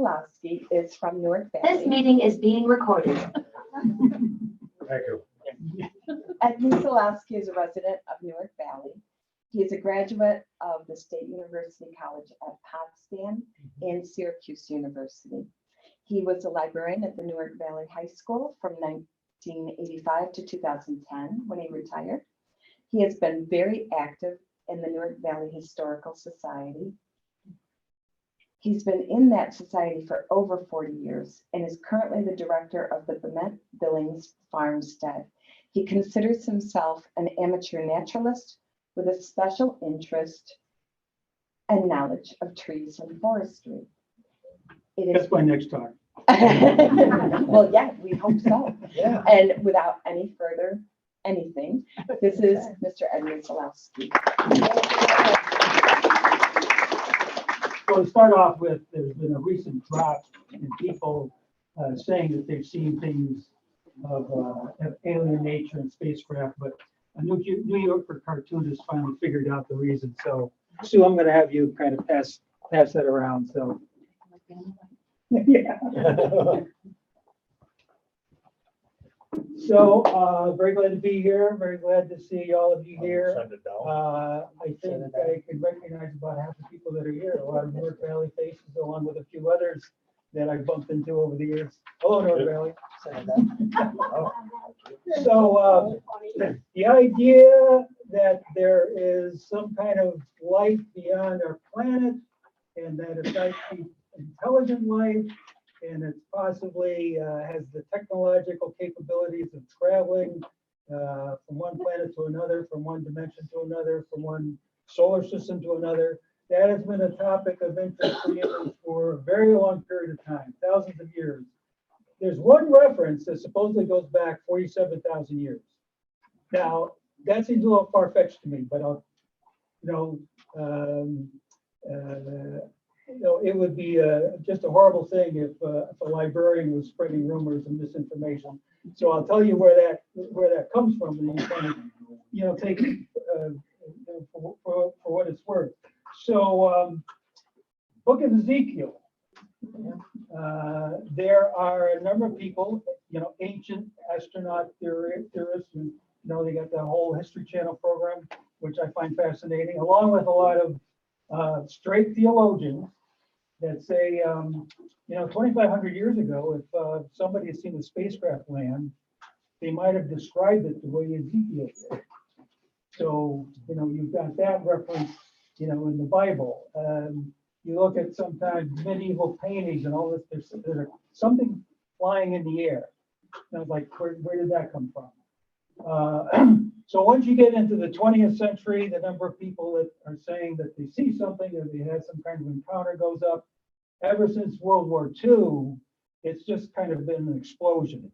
Nizalowski is from Newark Valley. This meeting is being recorded. Thank you. Ed Nizalowski is a resident of Newark Valley. He is a graduate of the State University College at Potsdam and Syracuse University. He was a librarian at the Newark Valley High School from 1985 to 2010 when he retired. He has been very active in the Newark Valley Historical Society. He's been in that society for over 40 years and is currently the director of the Bement Billings Farmstead. He considers himself an amateur naturalist with a special interest and knowledge of trees and forestry. That's my next talk. Well, yeah, we hope so. Yeah. And without any further anything, this is Mr. Ed Nizalowski. So to start off with, there's been a recent drop in people saying that they've seen things of alien nature and spacecraft, but a New Yorker cartoonist finally figured out the reason. So Sue, I'm going to have you kind of pass that around. So yeah. So very glad to be here. Very glad to see all of you here. Send it down. I think I can recognize about half the people that are here. A lot of Newark Valley faces, along with a few others that I've bumped into over the years. Hello, Newark Valley. Oh, So the idea that there is some kind of life beyond our planet, and that it's actually intelligent life, and it possibly has the technological capabilities of traveling from one planet to another, from one dimension to another, from one solar system to another. That has been a topic of interest for humans for a very long period of time, thousands of years. There's one reference that supposedly goes back 47,000 years. Now, that seems a little far-fetched to me, but it would be just a horrible thing if a librarian was spreading rumors and misinformation. So I'll tell you where that comes from, and you kind of take it for what it's worth. So, Book of Ezekiel. There are a number of people, ancient astronaut theorists, who, they got the whole History Channel program, which I find fascinating, along with a lot of straight theologians that say, 2,500 years ago, if somebody had seen a spacecraft land, they might have described it the way Ezekiel did. So, you've got that reference, in the Bible. You look at sometimes medieval paintings and all this, there's something flying in the air. And I was like, where did that come from? So once you get into the 20th century, the number of people that are saying that they see something or they had some kind of encounter goes up. Ever since World War II, it's just kind of been an explosion.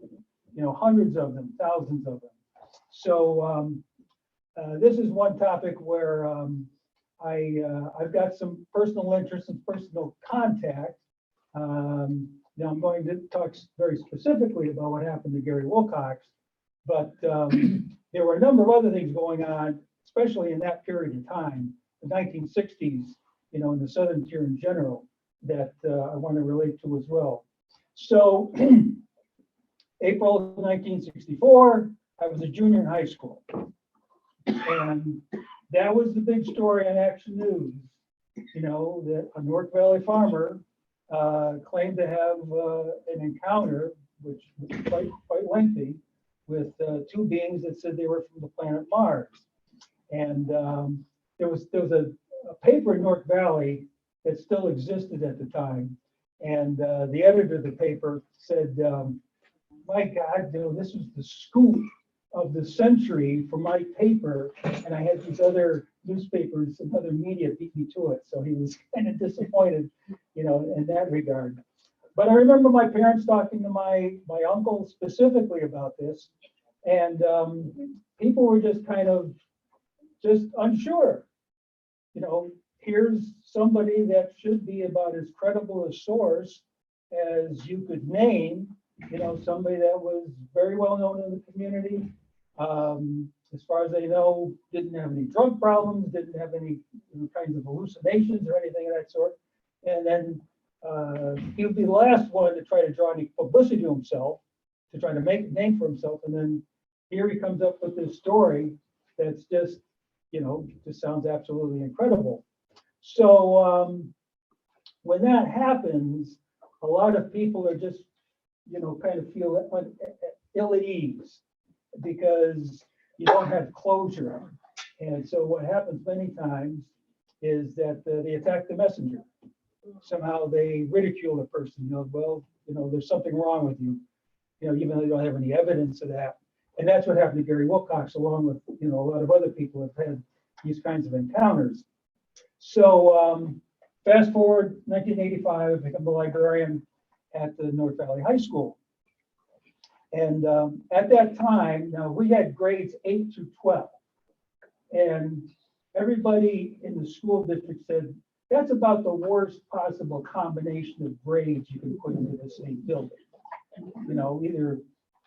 Hundreds of them, thousands of them. So this is one topic where I've got some personal interest and personal contact. Now I'm going to talk very specifically about what happened to Gary Wilcox, but there were a number of other things going on, especially in that period of time, the 1960s, in the Southern Tier in general, that I want to relate to as well. So April of 1964, I was a junior in high school. And that was the big story on Action News, that a Newark Valley farmer claimed to have an encounter, which was quite lengthy, with two beings that said they were from the planet Mars. And there was a paper in Newark Valley that still existed at the time. And the editor of the paper said, my God, this was the scoop of the century for my paper, and I had these other newspapers and other media beat me to it. So he was kind of disappointed, in that regard. But I remember my parents talking to my uncle specifically about this, and people were just kind of just unsure. Here's somebody that should be about as credible a source as you could name, somebody that was very well known in the community. As far as they know, didn't have any drug problems, didn't have any kinds of hallucinations or anything of that sort. And then he would be the last one to try to draw any publicity to himself, to try to make a name for himself. And then here he comes up with this story that's just, just sounds absolutely incredible. So when that happens, a lot of people are just, kind of feel ill at ease because you don't have closure. And so what happens many times is that they attack the messenger. Somehow they ridicule the person, there's something wrong with you, even though they don't have any evidence of that. And that's what happened to Gary Wilcox, along with, a lot of other people have had these kinds of encounters. So fast forward 1985, I become the librarian at the Newark Valley High School. And at that time, now we had grades 8 through 12. And everybody in the school district said, that's about the worst possible combination of grades you can put into the same building. Either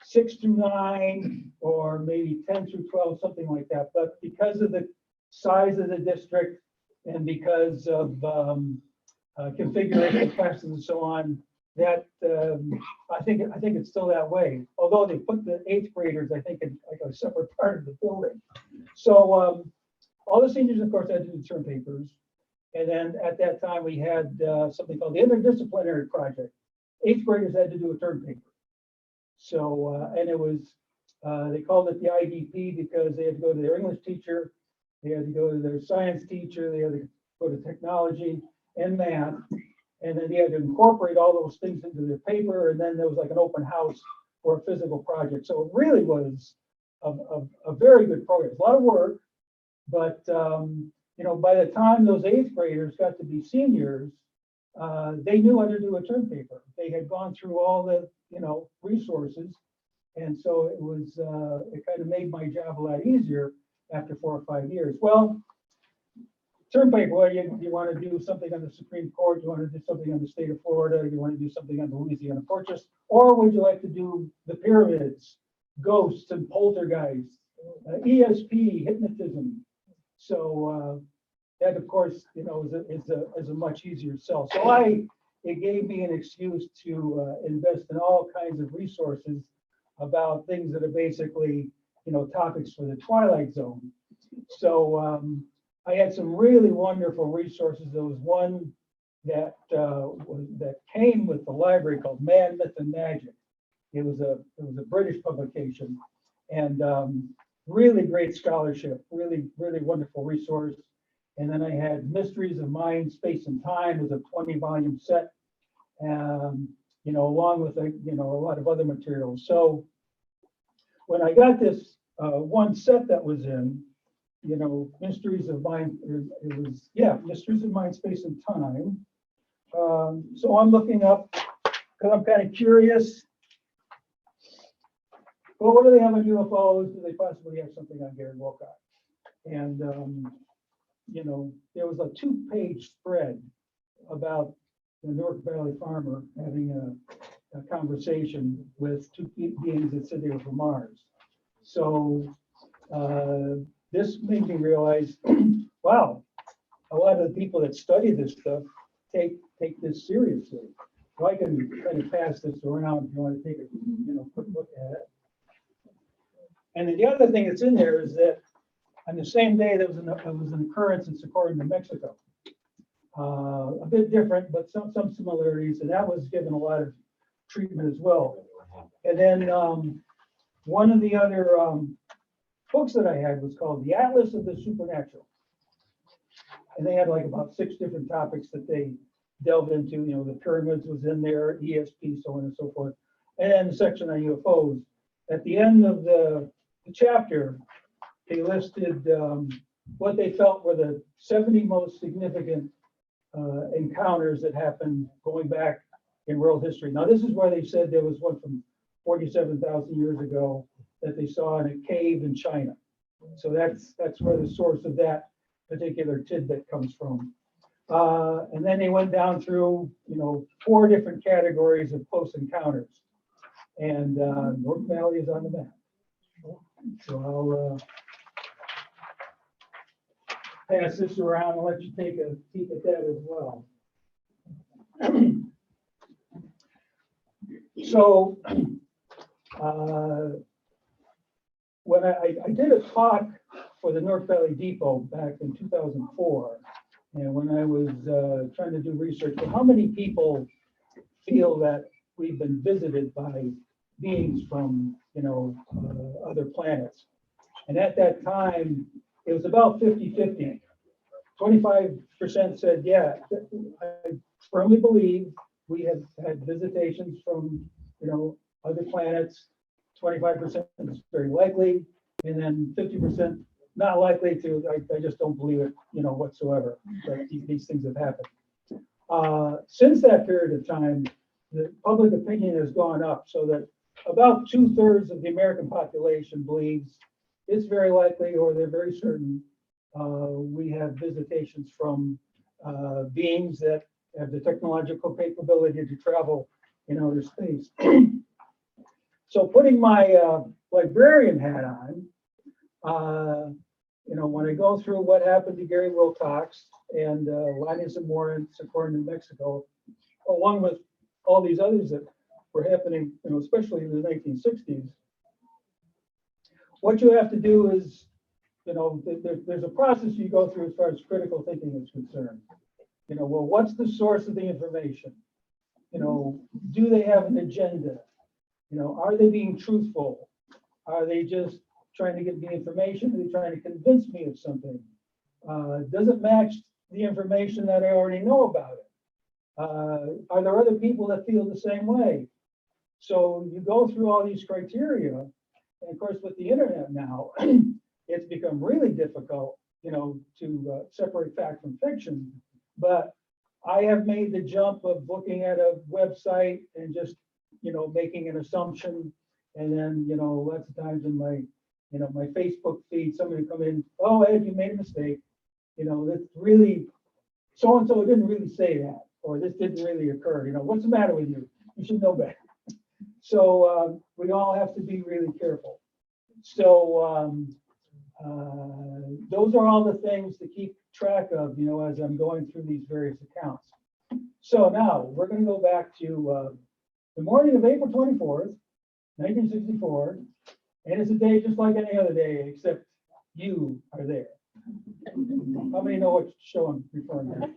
6 through 9 or maybe 10 through 12, something like that. But because of the size of the district and because of configuration of classes and so on, that I think it's still that way. Although they put the 8th graders, I think, in like a separate part of the building. So all the seniors, of course, had to do term papers. And then at that time, we had something called the interdisciplinary project. 8th graders had to do a term paper. So, and it was, they called it the IDP because they had to go to their English teacher, they had to go to their science teacher, they had to go to technology and math. And then they had to incorporate all those things into their paper. And then there was like an open house for a physical project. So it really was a very good program. A lot of work, but by the time those 8th graders got to be seniors, they knew how to do a term paper. They had gone through all the, resources. And so it was, it kind of made my job a lot easier after 4 or 5 years. Well, term paper, well, you want to do something on the Supreme Court, you want to do something on the state of Florida, you want to do something on the Louisiana Purchase, or would you like to do the pyramids, ghosts and poltergeists, ESP, hypnotism? So that, of course, is a much easier sell. So it gave me an excuse to invest in all kinds of resources about things that are basically, topics for the Twilight Zone. So I had some really wonderful resources. There was one that came with the library called Man, Myth, and Magic. It was a British publication, and really great scholarship, really wonderful resource. And then I had Mysteries of Mind, Space, and Time, was a 20-volume set, along with a lot of other materials. So when I got this one set that was in, Mysteries of Mind, Mysteries of Mind, Space, and Time. So I'm looking up because I'm kind of curious. Well, what do they have on UFOs? Do they possibly have something on Gary Wilcox? And there was a 2-page spread about the Newark Valley farmer having a conversation with 2 beings that said they were from Mars. So this made me realize, wow, a lot of the people that study this stuff take this seriously. So I can kind of pass this around if you want to take a quick look at it. And then the other thing that's in there is that on the same day, there was an occurrence in Socorro, New Mexico. A bit different, but some similarities, and that was given a lot of treatment as well. And then one of the other books that I had was called The Atlas of the Supernatural. And they had like about 6 different topics that they delved into. The pyramids was in there, ESP, so on and so forth. And then the section on UFOs. At the end of the chapter, they listed what they felt were the 70 most significant encounters that happened going back in world history. Now, this is where they said there was one from 47,000 years ago that they saw in a cave in China. So that's where the source of that particular tidbit comes from. And then they went down through, 4 different categories of close encounters. And Newark Valley is on the map. So I'll pass this around and let you take a peek at that as well. So when I did a talk for the Newark Valley Depot back in 2004, and when I was trying to do research, well, how many people feel that we've been visited by beings from, other planets? And at that time, it was about 50-50. 25% said, yeah, I firmly believe we have had visitations from, other planets. 25% is very likely, and then 50% not likely to. I just don't believe it, whatsoever that these things have happened. Since that period of time, the public opinion has gone up so that about 2/3 of the American population believes it's very likely, or they're very certain, we have visitations from beings that have the technological capability to travel in outer space. So putting my librarian hat on, when I go through what happened to Gary Wilcox and Linus and Warren, Socorro, New Mexico, along with all these others that were happening, especially in the 1960s, what you have to do is, there's a process you go through as far as critical thinking is concerned. Well, what's the source of the information? Do they have an agenda? Are they being truthful? Are they just trying to get me information? Are they trying to convince me of something? Does it match the information that I already know about it? Are there other people that feel the same way? So you go through all these criteria, and of course, with the internet now, it's become really difficult, to separate fact from fiction. But I have made the jump of looking at a website and just, making an assumption, and then, lots of times in my, my Facebook feed, somebody come in, oh, Ed, you made a mistake. That's really, so-and-so didn't really say that, or this didn't really occur. What's the matter with you? You should know better. So we all have to be really careful. So those are all the things to keep track of, as I'm going through these various accounts. So now we're going to go back to the morning of April 24th, 1964, and it's a day just like any other day, except you are there. How many know what show I'm referring to?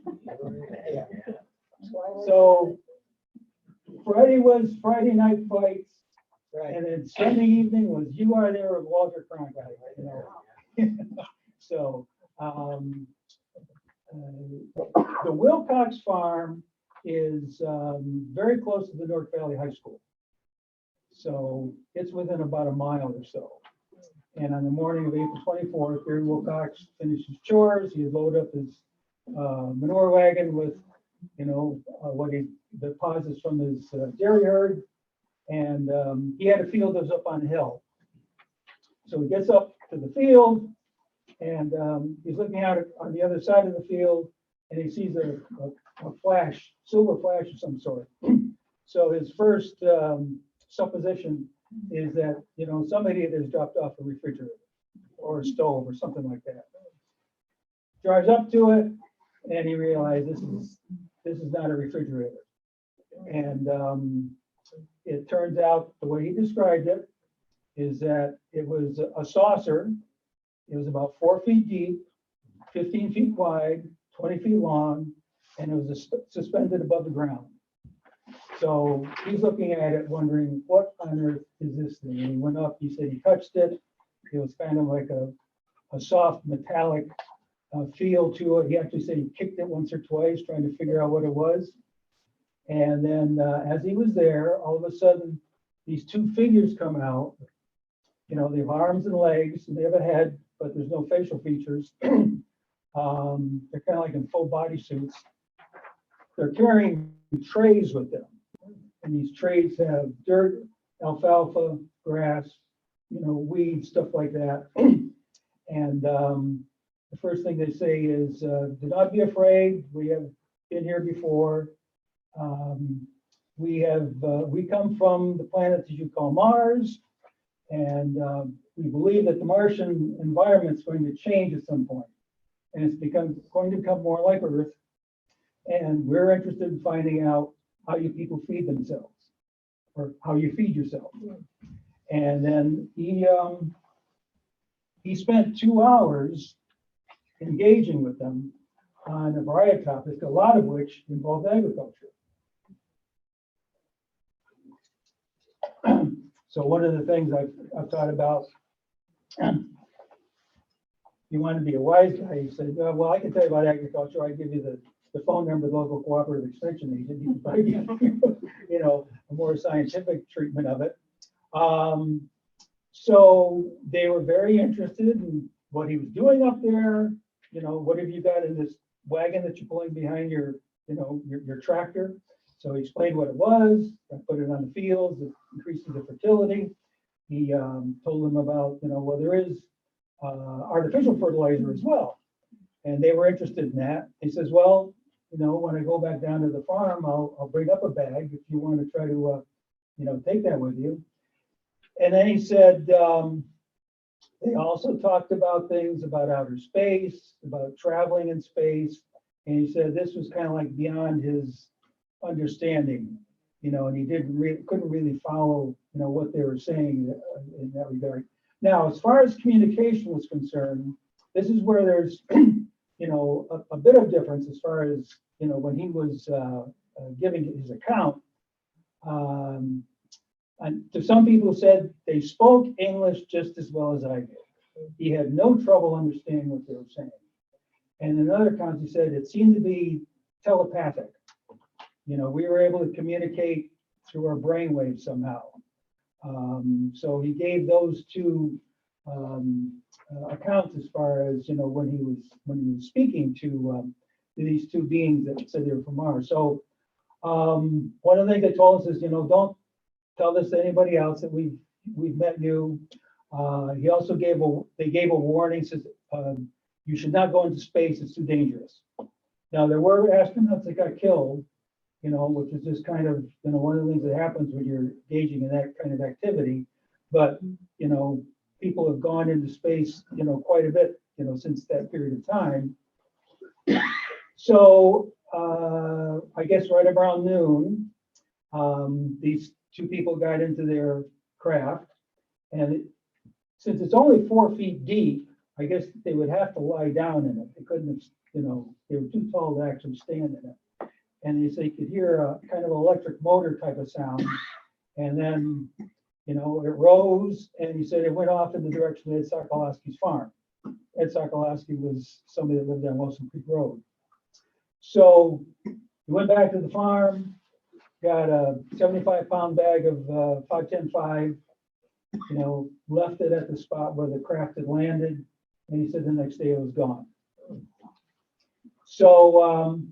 Yeah. So Friday was Friday Night Fights, and then Sunday evening was You Are There with Walter Cronkite. So the Wilcox farm is very close to the Newark Valley High School. So it's within about a mile or so. And on the morning of April 24th, Gary Wilcox finished his chores. He had loaded up his manure wagon with, what he deposits from his dairy herd. And he had a field that was up on a hill. So he gets up to the field, and he's looking out on the other side of the field, and he sees a flash, silver flash of some sort. So his first supposition is that, somebody has dropped off a refrigerator or a stove or something like that. Drives up to it, and he realizes this is not a refrigerator. And it turns out the way he described it is that it was a saucer. It was about 4 feet deep, 15 feet wide, 20 feet long, and it was suspended above the ground. So he's looking at it wondering, what on earth is this thing? And he went up, he said he touched it. It was kind of like a soft metallic feel to it. He actually said he kicked it once or twice trying to figure out what it was. And then as he was there, all of a sudden, these two figures come out. They have arms and legs, and they have a head, but there's no facial features. They're kind of like in full body suits. They're carrying trays with them. And these trays have dirt, alfalfa, grass, weeds, stuff like that. And the first thing they say is, do not be afraid. We have been here before. We come from the planet that you call Mars, and we believe that the Martian environment is going to change at some point, and it's going to become more like Earth. and we're interested in finding out how you people feed themselves, or how you feed yourself. And then he spent 2 hours engaging with them on a variety of topics, a lot of which involved agriculture. So one of the things I've thought about, you want to be a wise guy, he said, well, I can tell you about agriculture. I give you the phone number of the local cooperative extension agent. He can probably give you, you know, a more scientific treatment of it. So they were very interested in what he was doing up there. You know, what have you got in this wagon that you're pulling behind your, you know, your tractor? So he explained what it was, and put it on the fields, it increases the fertility. He told them about, you know, well, there is artificial fertilizer as well. And they were interested in that. He says, well, you know, when I go back down to the farm, I'll bring up a bag if you want to try to, you know, take that with you. And then he said, they also talked about things about outer space, about traveling in space. And he said this was kind of like beyond his understanding, you know, and he couldn't really follow, you know, what they were saying in that regard. Now, as far as communication was concerned, this is where there's, you know, a bit of difference as far as, you know, when he was giving his account. And to some people said they spoke English just as well as I did. He had no trouble understanding what they were saying. And in other accounts, he said it seemed to be telepathic. You know, we were able to communicate through our brainwaves somehow. So he gave those two accounts as far as, you know, when he was speaking to these two beings that said they were from Mars. So one of the things they told us is, you know, don't tell this to anybody else that we've met you. He also gave a warning, says you should not go into space, it's too dangerous. Now there were astronauts that got killed, you know, which is just kind of, you know, one of the things that happens when you're engaging in that kind of activity. But, you know, people have gone into space, you know, quite a bit, you know, since that period of time. So I guess right around noon, these two people got into their craft, and since it's only 4 feet deep, I guess they would have to lie down in it. They couldn't have, you know, they were too tall to actually stand in it. And they could hear a kind of electric motor type of sound. And then, you know, it rose, and he said it went off in the direction of Ed Sokolowski's farm. Ed Sokolowski was somebody that lived on Wilson Creek Road. So he went back to the farm, got a 75-pound bag of 510-5, you know, left it at the spot where the craft had landed, and he said the next day it was gone. So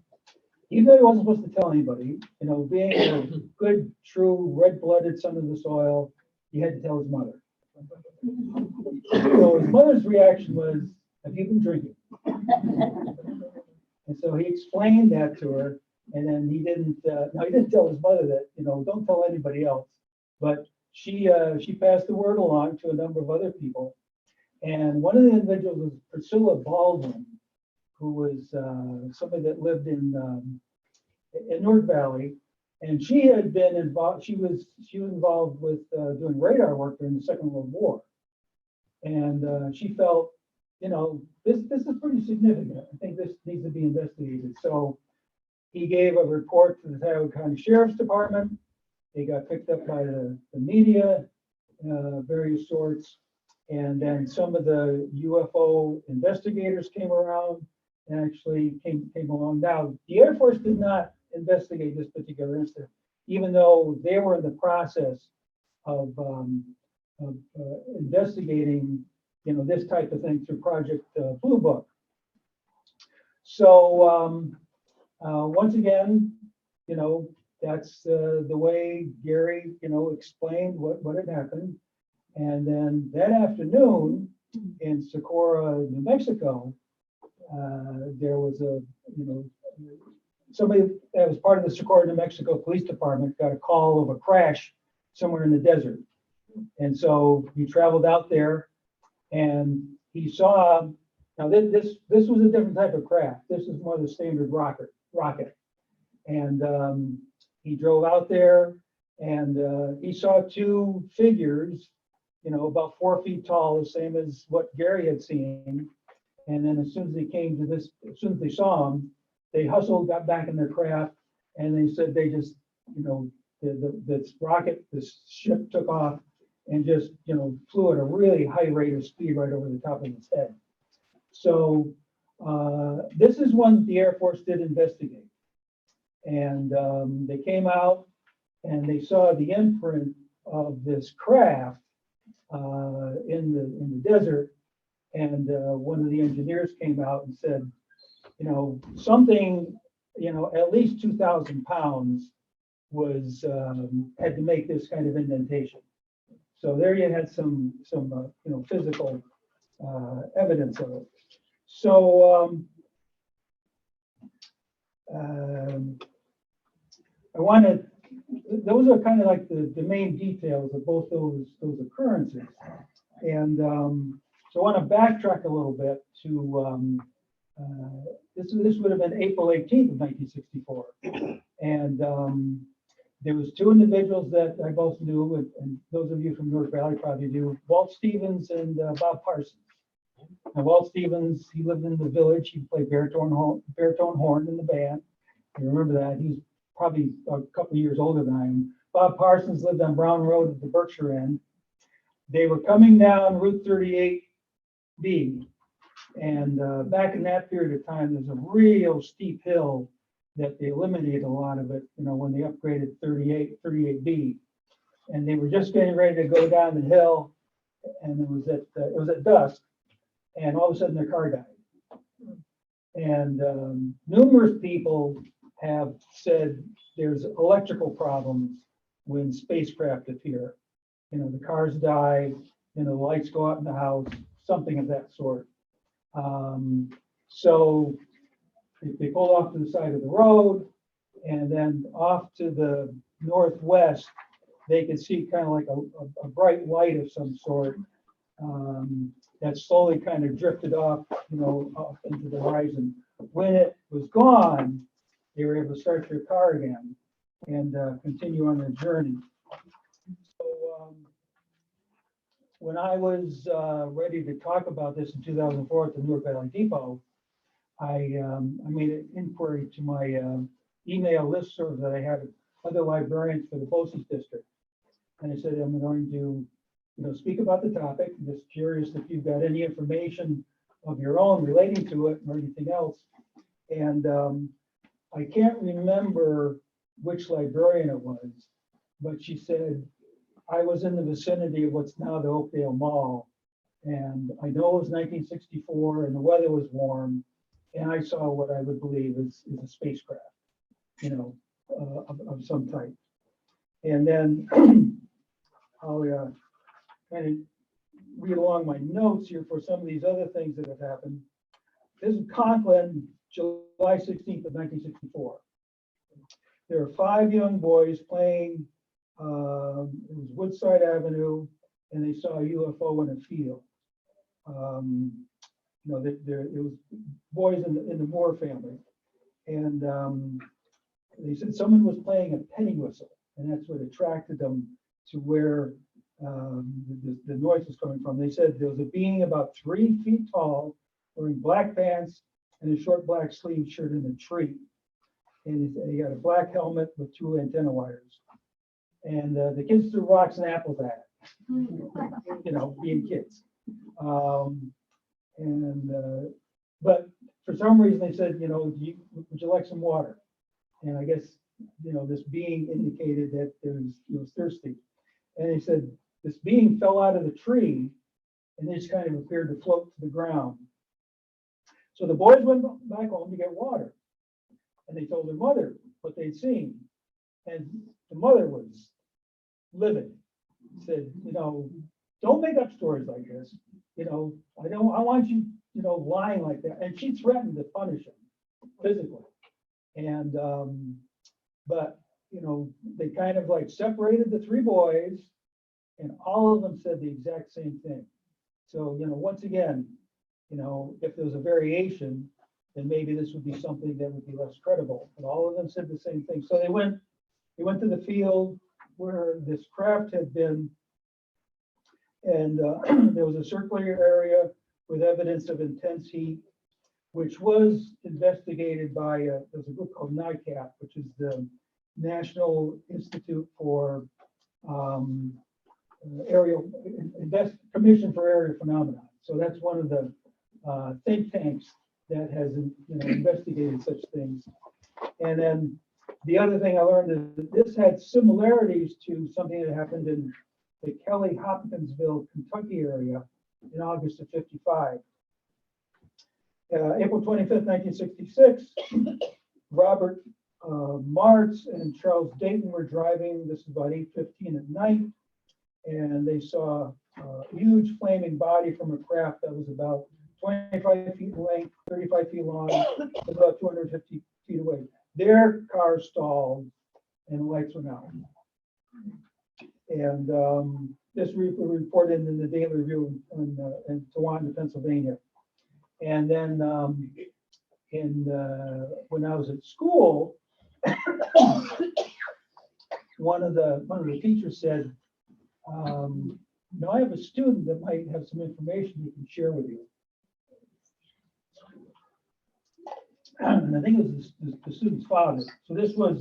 even though he wasn't supposed to tell anybody, you know, being a good, true, red-blooded son of the soil, he had to tell his mother. So his mother's reaction was, have you been drinking? And so he explained that to her, and then he didn't tell his mother that, you know, don't tell anybody else. But she passed the word along to a number of other people. And one of the individuals was Priscilla Baldwin, who was somebody that lived in Newark Valley. And she had been involved, she was involved with doing radar work during the Second World War. And she felt, you know, this is pretty significant. I think this needs to be investigated. So he gave a report to the Tioga County Sheriff's Department. They got picked up by the media, various sorts. And then some of the UFO investigators came around and actually came along. Now, the Air Force did not investigate this particular incident, even though they were in the process of investigating, you know, this type of thing through Project Blue Book. So once again, you know, that's the way Gary, you know, explained what had happened. And then that afternoon in Socorro, New Mexico, there was somebody that was part of the Socorro, New Mexico Police Department got a call of a crash somewhere in the desert. And so he traveled out there and he saw, now this was a different type of craft. This is more the standard rocket. And he drove out there and he saw two figures, about 4 feet tall, the same as what Gary had seen. And then as soon as they came to this, as soon as they saw him, they hustled, got back in their craft, and they said they just, this rocket, this ship took off and just, flew at a really high rate of speed right over the top of its head. So this is one the Air Force did investigate. And they came out and they saw the imprint of this craft in the desert. And one of the engineers came out and said, something, at least 2,000 pounds was had to make this kind of indentation. So there you had some physical evidence of it. So I wanted, those are kind of like the main details of both those occurrences. And so I want to backtrack a little bit to this would have been April 18th of 1964. And there was two individuals that I both knew, and those of you from Newark Valley probably do, Walt Stevens and Bob Parsons. Now, Walt Stevens, he lived in the village. He played baritone horn in the band. You remember that. He's probably a couple years older than I am. Bob Parsons lived on Brown Road at the Berkshire end. They were coming down Route 38B. And back in that period of time, there's a real steep hill that they eliminated a lot of it, when they upgraded 38B. And they were just getting ready to go down the hill, and it was at dusk, and all of a sudden their car died. And numerous people have said there's electrical problems when spacecraft appear. The cars die, the lights go out in the house, something of that sort. So they pulled off to the side of the road, and then off to the northwest, they could see kind of like a bright light of some sort that slowly kind of drifted off, off into the horizon. When it was gone, they were able to start their car again and continue on their journey. So when I was ready to talk about this in 2004 at the Newark Valley Depot, I made an inquiry to my email listserv that I had of other librarians for the BOCES district. And I said, I'm going to, speak about the topic. I'm just curious if you've got any information of your own relating to it or anything else. And I can't remember which librarian it was, but she said, I was in the vicinity of what's now the Oakdale Mall. And I know it was 1964 and the weather was warm. And I saw what I would believe is a spacecraft, of some type. And then I'll kind of read along my notes here for some of these other things that have happened. This is Conklin, July 16th of 1964. There are 5 young boys playing, it was Woodside Avenue, and they saw a UFO in a field. It was boys in the Moore family. And they said someone was playing a penny whistle, and that's what attracted them to where the noise was coming from. They said there was a being about 3 feet tall, wearing black pants and a short black sleeve shirt in a tree. And he had a black helmet with 2 antenna wires. And the kids threw rocks and apples at it, being kids. But for some reason they said, would you like some water? And I guess, this being indicated that it was thirsty. And they said, this being fell out of the tree and just kind of appeared to float to the ground. So the boys went back home to get water. And they told their mother what they'd seen. And the mother was livid. Said, don't make up stories like this. I want you, lying like that. And she threatened to punish him physically. And, but, they kind of like separated the 3 boys, and all of them said the exact same thing. So, once again, if there's a variation, then maybe this would be something that would be less credible. But all of them said the same thing. So they went to the field where this craft had been, and there was a circular area with evidence of intense heat, which was investigated by there's a group called NICAP, which is the National Institute for Commission for Area Phenomena. So that's one of the think tanks that has investigated such things. And then the other thing I learned is that this had similarities to something that happened in the Kelly Hopkinsville, Kentucky area in August of '55. April 25th, 1966, Robert Martz and Charles Dayton were driving. This is about 8:15 at night, and they saw a huge flaming body from a craft that was about 25 feet in length, 35 feet long, about 250 feet away. Their car stalled and the lights went out. And this was reported in the Daily Review in Towanda, Pennsylvania. And then when I was at school, one of the teachers said, I have a student that might have some information he can share with you. And I think it was the student's father. So this was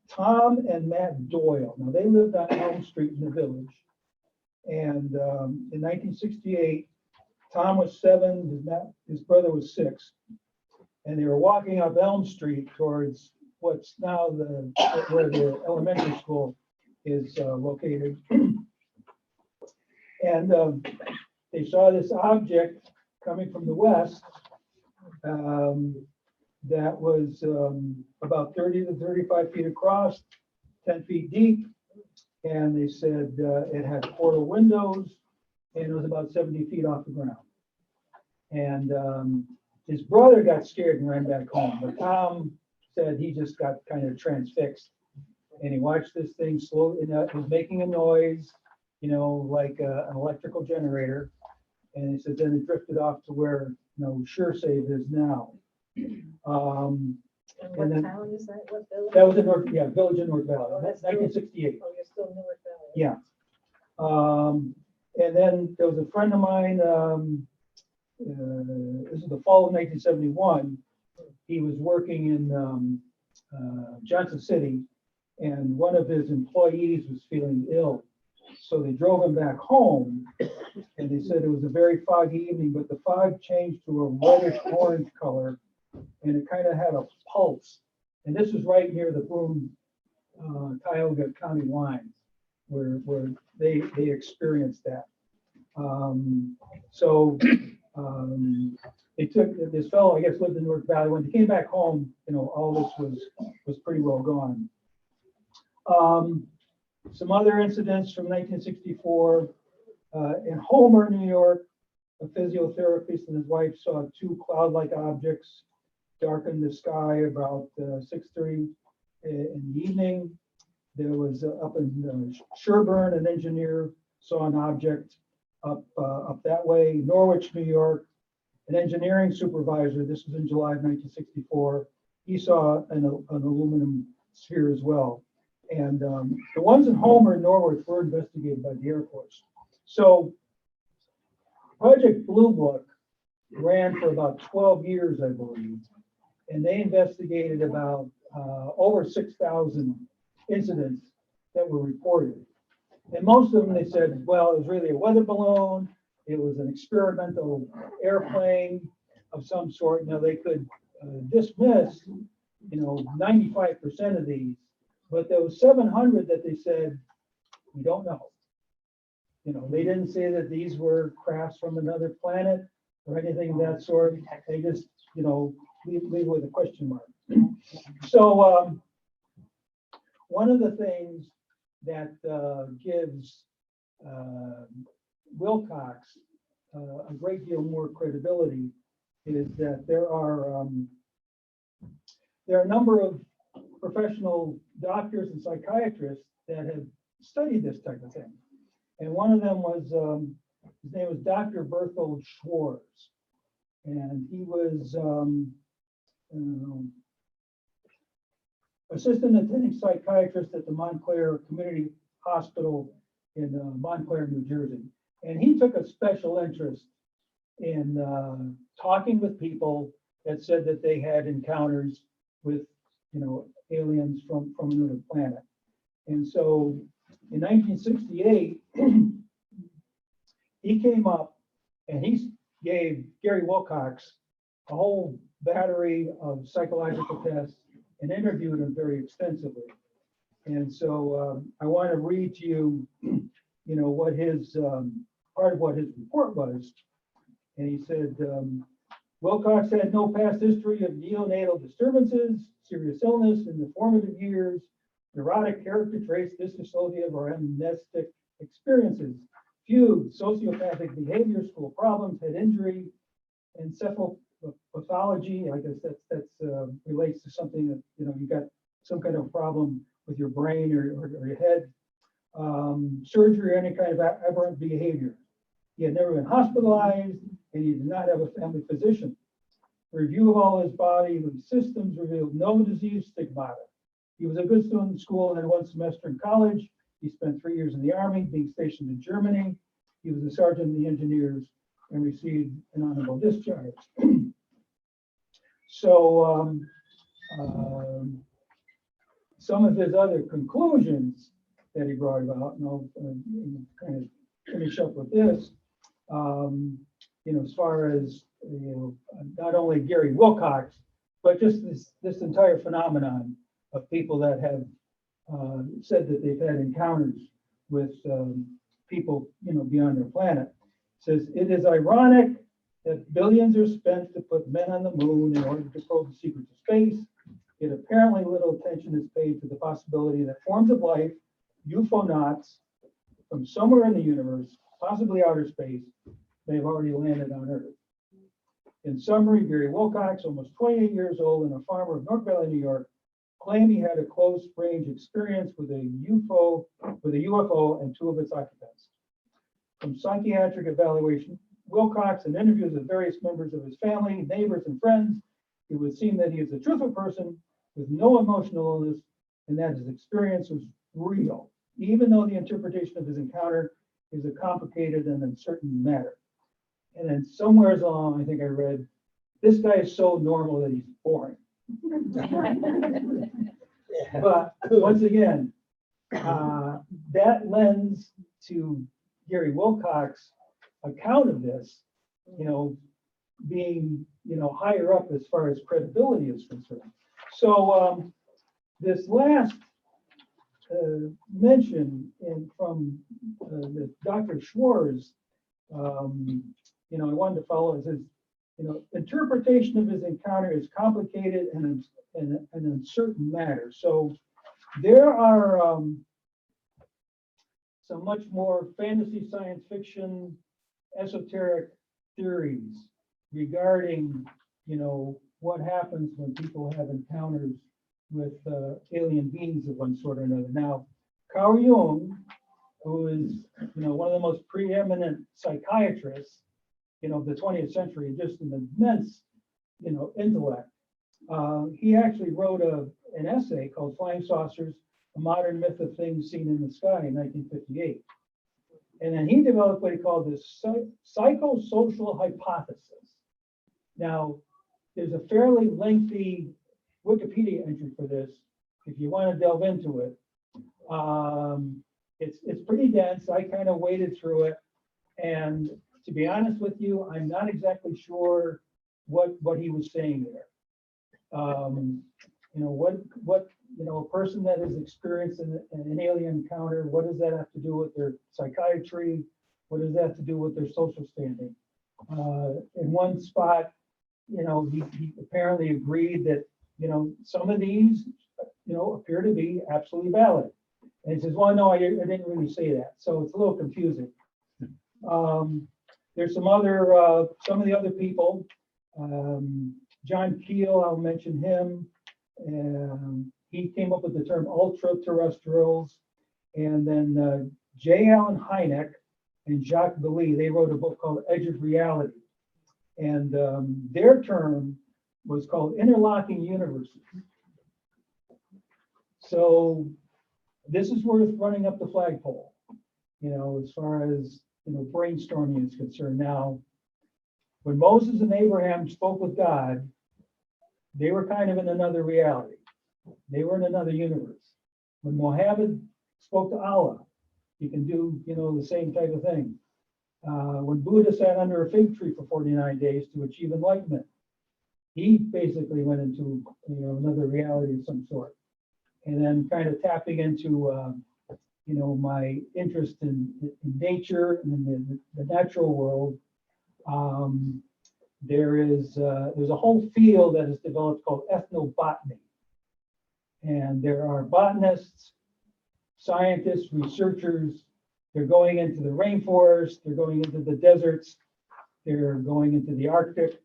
Tom and Matt Doyle. Now they lived on Elm Street in the Village. And in 1968, Tom was 7, his brother was 6. And they were walking up Elm Street towards what's now where the elementary school is located. And they saw this object coming from the west that was about 30 to 35 feet across, 10 feet deep. And they said it had portal windows and it was about 70 feet off the ground. And his brother got scared and ran back home. But Tom said he just got kind of transfixed. And he watched this thing slow, and it was making a noise, like an electrical generator. And he said then it drifted off to where, Sure Save is now. And what then- town is that? What village? That was in Village in Newark Valley, Oh, that's still- 1968. Oh, you're still in Newark Valley. Yeah. And then there was a friend of mine, this is the fall of 1971. He was working in Johnson City, and one of his employees was feeling ill. So they drove him back home, and they said it was a very foggy evening, but the fog changed to a reddish orange color, and it kind of had a pulse. And this was right near the Broome, Tioga County line, where they experienced that. They took this fellow, I guess, lived in Newark Valley. When he came back home, all this was pretty well gone. Some other incidents from 1964 in Homer, New York, a physiotherapist and his wife saw 2 cloud-like objects darken the sky about 6:30 in the evening. There was up in Sherburne, an engineer saw an object up that way. Norwich, New York, an engineering supervisor, this was in July of 1964, he saw an aluminum sphere as well. And the ones in Homer and Norwich were investigated by the Air Force. So Project Blue Book ran for about 12 years, I believe, and they investigated about over 6,000 incidents that were reported. And most of them, they said, well, it was really a weather balloon. It was an experimental airplane of some sort. Now they could dismiss, 95% of these, but there was 700 that they said, we don't know. They didn't say that these were crafts from another planet or anything of that sort. They just, leave with a question mark. So one of the things that gives Wilcox a great deal more credibility is that there are a number of professional doctors and psychiatrists that have studied this type of thing. And one of them was, his name was Dr. Berthold Schwartz. And he was assistant attending psychiatrist at the Montclair Community Hospital in Montclair, New Jersey. And he took a special interest in talking with people that said that they had encounters with, aliens from another planet. And so in 1968, he came up and he gave Gary Wilcox a whole battery of psychological tests and interviewed him very extensively. And so I want to read to you, what his part of what his report was. And he said, Wilcox had no past history of neonatal disturbances, serious illness in the formative years, neurotic character traits, dissociative or amnestic experiences, few sociopathic behavior, school problems, head injury, encephalopathology. I guess that's relates to something that, you got some kind of problem with your brain or your head, surgery, or any kind of aberrant behavior. He had never been hospitalized, and he did not have a family physician. A review of all his bodily systems revealed no disease stigmata. He was a good student in school and had one semester in college. He spent 3 years in the Army, being stationed in Germany. He was a sergeant in the engineers and received an honorable discharge. So some of his other conclusions that he brought about, and I'll kind of finish up with this, as far as, not only Gary Wilcox, but just this entire phenomenon of people that have said that they've had encounters with people, beyond their planet. It says, it is ironic that billions are spent to put men on the moon in order to probe the secrets of space. Yet apparently little attention is paid to the possibility that forms of life, UFOnauts from somewhere in the universe, possibly outer space, may have already landed on Earth. In summary, Gary Wilcox, almost 28 years old and a farmer of Newark Valley, New York, claimed he had a close range experience with a UFO and two of its occupants. From psychiatric evaluation, Wilcox and interviews with various members of his family, neighbors, and friends, it would seem that he is a truthful person with no emotional illness and that his experience was real, even though the interpretation of his encounter is a complicated and uncertain matter. And then somewhere along, I think I read, this guy is so normal that he's boring. But once again, that lends to Gary Wilcox's account of this, being, higher up as far as credibility is concerned. So this last mention from the Dr. Schwartz, I wanted to follow. It says, interpretation of his encounter is complicated and an uncertain matter. So there are some much more fantasy, science fiction, esoteric theories regarding, what happens when people have encounters with alien beings of one sort or another. Now, Carl Jung, who is, one of the most preeminent psychiatrists, of the 20th century, just an immense, intellect. He actually wrote an essay called Flying Saucers, A Modern Myth of Things Seen in the Sky in 1958. And then he developed what he called the psychosocial hypothesis. Now, there's a fairly lengthy Wikipedia entry for this, if you want to delve into it. It's pretty dense. I kind of waded through it. And to be honest with you, I'm not exactly sure what he was saying there. A person that has experienced an alien encounter, what does that have to do with their psychiatry? What does that have to do with their social standing? In one spot, he apparently agreed that, some of these, appear to be absolutely valid. And he says, well, no, I didn't really say that. So it's a little confusing. There's some of the other people, John Keel, I'll mention him. He came up with the term ultra-terrestrials. And then J. Allen Hynek and Jacques Vallée, they wrote a book called Edge of Reality. And their term was called interlocking universes. So this is worth running up the flagpole, as far as, brainstorming is concerned. Now, when Moses and Abraham spoke with God, they were kind of in another reality. They were in another universe. When Muhammad spoke to Allah, he can do, the same type of thing. When Buddha sat under a fig tree for 49 days to achieve enlightenment, he basically went into, another reality of some sort. And then kind of tapping into, my interest in nature and in the natural world. There's a whole field that is developed called ethnobotany. And there are botanists, scientists, researchers. They're going into the rainforest, they're going into the deserts, they're going into the Arctic.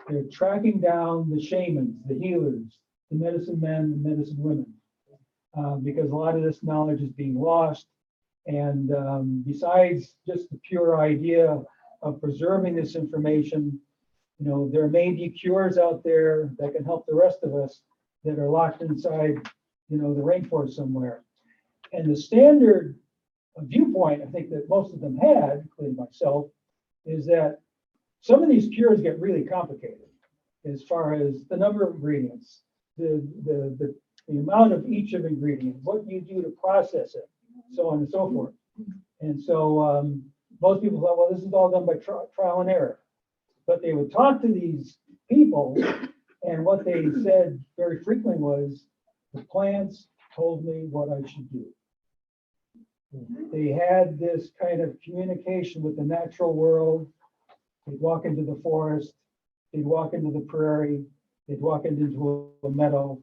They're tracking down the shamans, the healers, the medicine men, the medicine women, because a lot of this knowledge is being lost. And besides just the pure idea of preserving this information, there may be cures out there that can help the rest of us that are locked inside, the rainforest somewhere. And the standard viewpoint, I think that most of them had, including myself, is that some of these cures get really complicated as far as the number of ingredients, the amount of each of ingredient, what you do to process it, so on and so forth. And so most people thought, well, this is all done by trial and error. But they would talk to these people, and what they said very frequently was, the plants told me what I should do. They had this kind of communication with the natural world. They'd walk into the forest, they'd walk into the prairie, they'd walk into a meadow,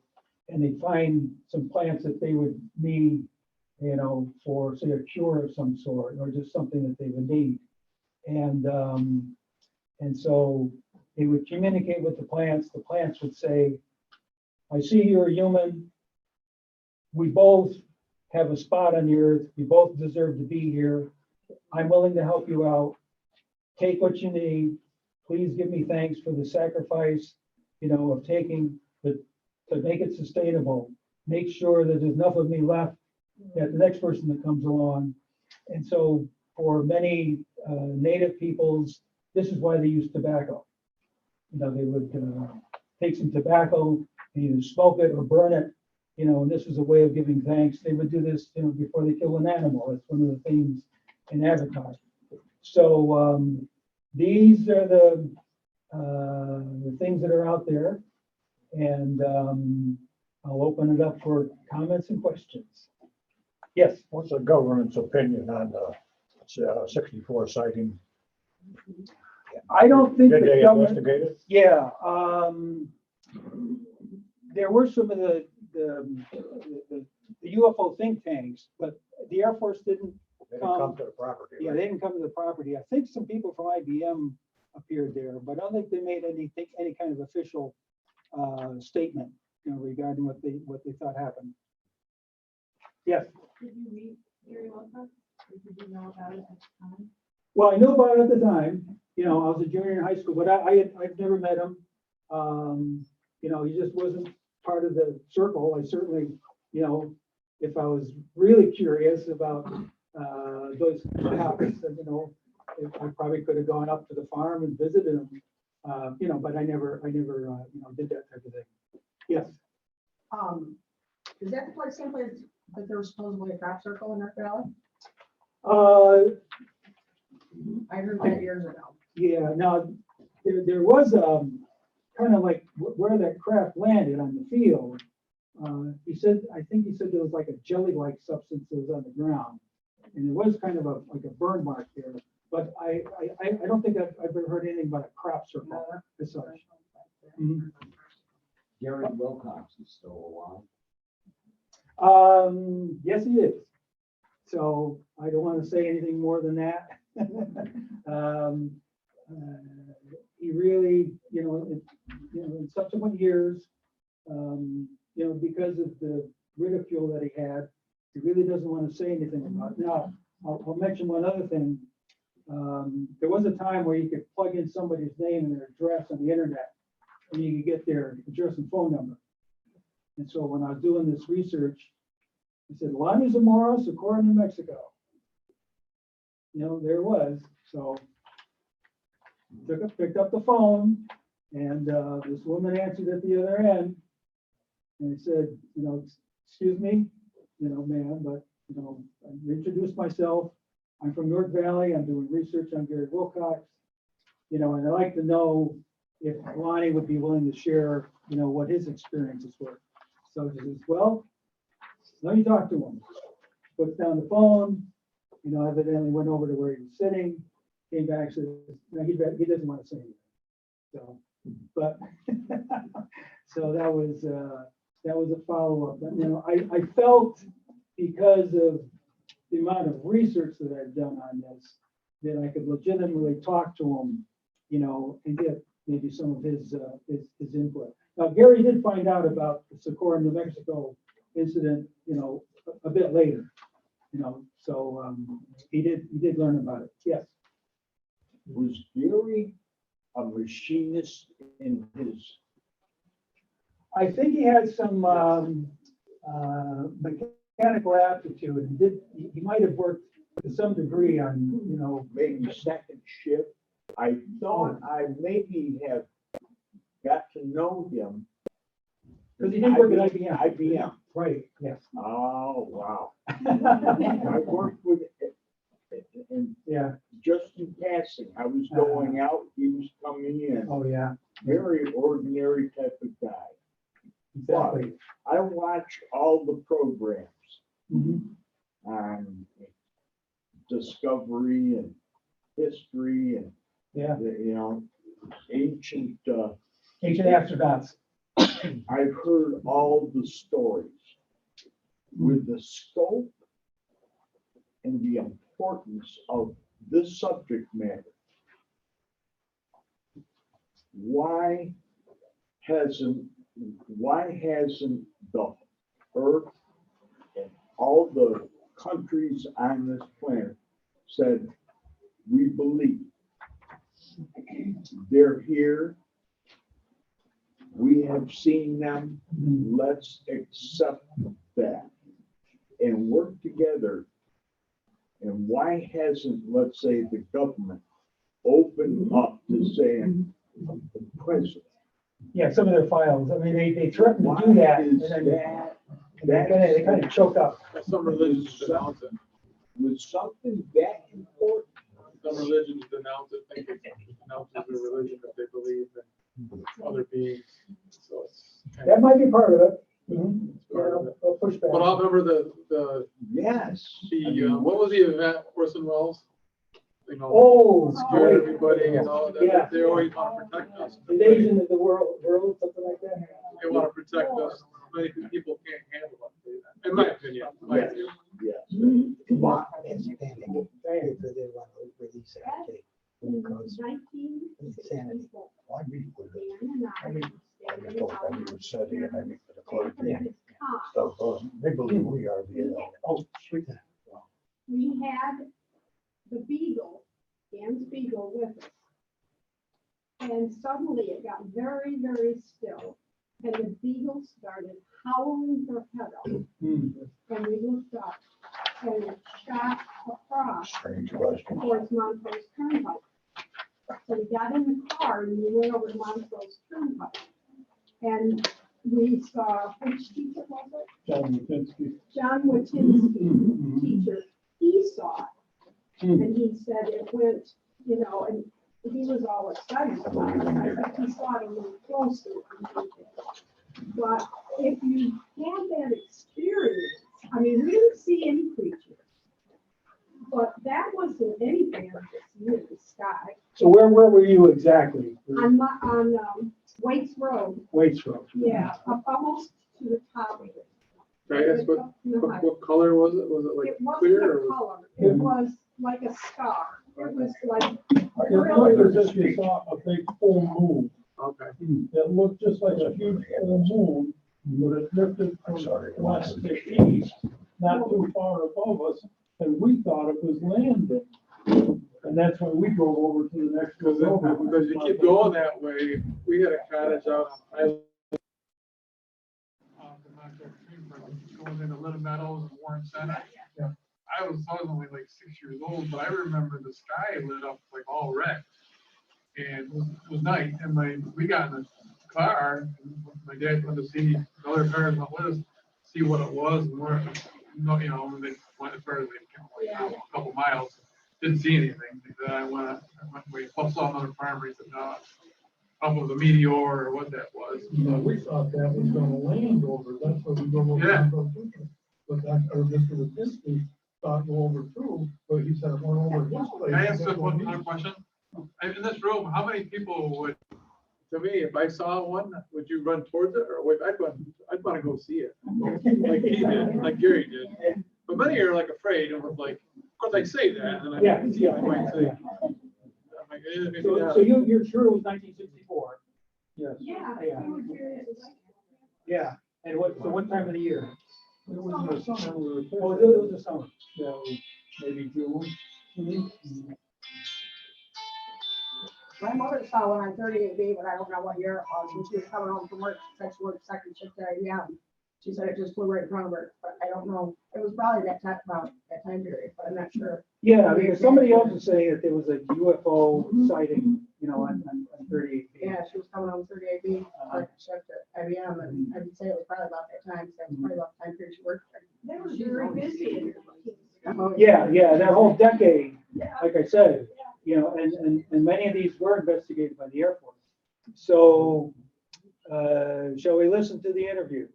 and they'd find some plants that they would need, for, say, a cure of some sort, or just something that they would need. And so they would communicate with the plants. The plants would say, I see you're a human. We both have a spot on the earth. We both deserve to be here. I'm willing to help you out. Take what you need. Please give me thanks for the sacrifice, of taking, but to make it sustainable. Make sure that there's enough of me left that the next person that comes along. And so for many native peoples, this is why they use tobacco. They would take some tobacco and either smoke it or burn it, and this was a way of giving thanks. They would do this, before they kill an animal. That's one of the themes in Avatar. So these are the things that are out there, and I'll open it up for comments and questions. Yes. What's the government's opinion on the 64 sighting? I don't think Did the they government. investigate it? Yeah, there were some of the UFO think tanks, but the Air Force didn't. They didn't come to the property. Yeah, they didn't come to the property. I think some people from IBM appeared there, but I don't think they made any kind of official statement, regarding what they thought happened. Yes. Did you meet Gary Wilcox? Or did you know about it at the time? Well, I knew about it at the time. I was a junior in high school, but I've never met him. He just wasn't part of the circle. I certainly, if I was really curious about those topics, then, I probably could have gone up to the farm and visited him. But I never, did that type of thing. Yes. Is that the same place that there was supposedly a crop circle in Newark Valley? I heard that years ago. Yeah, now, there was kind of like where that craft landed on the field. I think he said there was like a jelly-like substance that was on the ground. And there was kind of like a burn mark there. But I don't think I've ever heard anything about a crop circle as such. Mhm. Gary Wilcox is still alive. Yes, he is. So I don't want to say anything more than that. He really, in subsequent years, because of the ridicule that he had, he really doesn't want to say anything about it. Now, I'll mention one other thing. there was a time where you could plug in somebody's name and their address on the internet, and you could get their address and phone number. And so when I was doing this research, I said, Lonnie Zamora, Socorro, New Mexico. You know, there it was. So picked up the phone, and this woman answered at the other end, and I said, you know, excuse me, you know, ma'am, but you know, I introduced myself. I'm from Newark Valley. I'm doing research on Gary Wilcox. You know, and I'd like to know if Lonnie would be willing to share, you know, what his experiences were. So she says, well, let me talk to him. Puts down the phone, you know, evidently went over to where he was sitting, came back, said, no, he doesn't want to say anything. So, but, so that was a follow-up. You know, I felt because of the amount of research that I've done on this, that I could legitimately talk to him, you know, and get maybe some of his input. Now, Gary did find out about the Socorro, New Mexico incident, you know, a bit later, you know, so he did learn about it. Yes. Was Gary a machinist in his? I think he had some mechanical aptitude, and he might have worked to some degree on, you know, Maybe second shift? I thought I maybe have got to know him. because he did work at IBM. IBM. Right, yes. Oh, wow. I worked with, and Yeah, just in passing, I was going out, he was coming in. oh, yeah, Very ordinary type of guy. exactly. I watch all the programs Mhm. on discovery and history and, Yeah, you know, ancient, ancient astronauts. I've heard all the stories with the scope and the importance of this subject matter. Why hasn't the Earth and all the countries on this planet said, we believe they're here, we have seen them, let's accept that and work together? And why hasn't, let's say, the government opened up to saying the president? Yeah, some of their files. I mean, they threatened to Why do that, and is then that? they kind of choked up. Some religions denounce it. Was something that important? Some religions denounce it, think it denounces their religion if they believe in other beings. So it's kind That of might be part of it. Mhm. part of it. They'll push back. But I remember the Yes. what was the event, Orson Welles? You know, Oh, scared great. everybody and all that. Yeah. They always want to protect us. Invasion of the world, something like that. They want to protect us. Many people can't handle it. In my opinion. Yes. Yes. But it's panic if they want to release it, okay, because insanity. I meet with it. I meet with SETI and I meet with the clergy and stuff. They believe we are the, Oh, sweet. We had the Beagle, Dan's Beagle with us. And suddenly it got very, very still. And the Beagle started howling her head off. Hmm. And we looked up and it shot across strange question. towards Montrose Turnpike. So we got in the car and we went over to Montrose Turnpike. And we saw, which teacher was it? John Wojcinski, teacher. He saw it. And he said it went, you know, and he was all excited about it. I think he saw it a little closer. But if you had that experience, I mean, we didn't see any creatures. But that wasn't anything I could see in the sky. So where were you exactly? On Waits Road, Waits Road. yeah, up almost to the top of it. Can I ask what color was it? Was it like It wasn't clear a or? color, it was like a star. It was like, It looked as if you saw a big full moon. Okay. It looked just like a huge full moon, but it drifted from west to east, not too far above us, and we thought it was landing. And that's when we drove over to the next. Because you keep going that way, we had a cottage out on Island. Going into Little Meadows and Warren Center. Yeah. I was only like 6 years old, but I remember the sky lit up like all red. And it was night, and we got in the car, and my dad went to see other cars went with us, see what it was, and where, you know, when they went as far as they came, like, a couple miles, didn't see anything. Then I went we saw another farmer, he said, no, up with a meteor or what that was. Yeah, we thought that was gonna land over, that's what we go over. Yeah. But that, or Mr. Wadzinski thought go over too, but he said it went over his place. Can I ask just one other question? In this room, how many people would, to me, if I saw one, would you run towards it, or wait, I'd want to go see it, like he did, like Gary did. But many are like afraid, and was like, of course I say that, and I might say, I'm like, So you're sure it was 1964? Yes. Yeah. Yeah. we were curious. Yeah, and what time of the year? It was the summer. Oh, it was the summer. Yeah, maybe June. Mm-hmm. My mother saw one on 38B, but I don't know what year it was, when she was coming home from work, said she worked second shift at IBM. She said it just flew right in front of her, but I don't know, it was probably that time, about that time period, but I'm not sure. Yeah, because somebody else was saying that there was a UFO sighting, you know, on 38B. Yeah, she was coming home 38B, second shift at IBM, and I would say it was probably about that time, so it was probably about the time period she worked there. They were very busy. Yeah, that whole decade, like I said, you know, and many of these were investigated by the Air Force. So, shall we listen to the interview?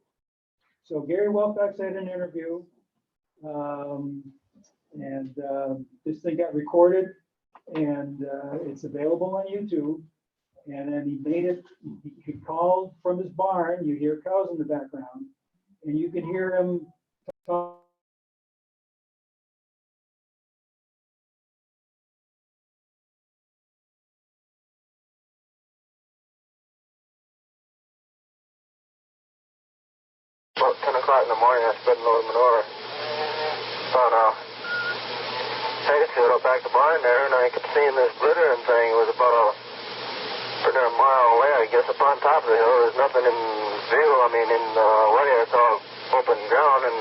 So Gary Wilcox had an interview, and this thing got recorded, and it's available on YouTube. And then he made it, he called from his barn, you hear cows in the background, and you can hear him talk. About 10 o'clock in the morning, I spent a load of manure. Found a hayfield up back the barn there, and I could see this glittering thing. It was about a mile away, I guess, up on top of the hill. There's nothing in view. I mean, in the way it's all open ground, and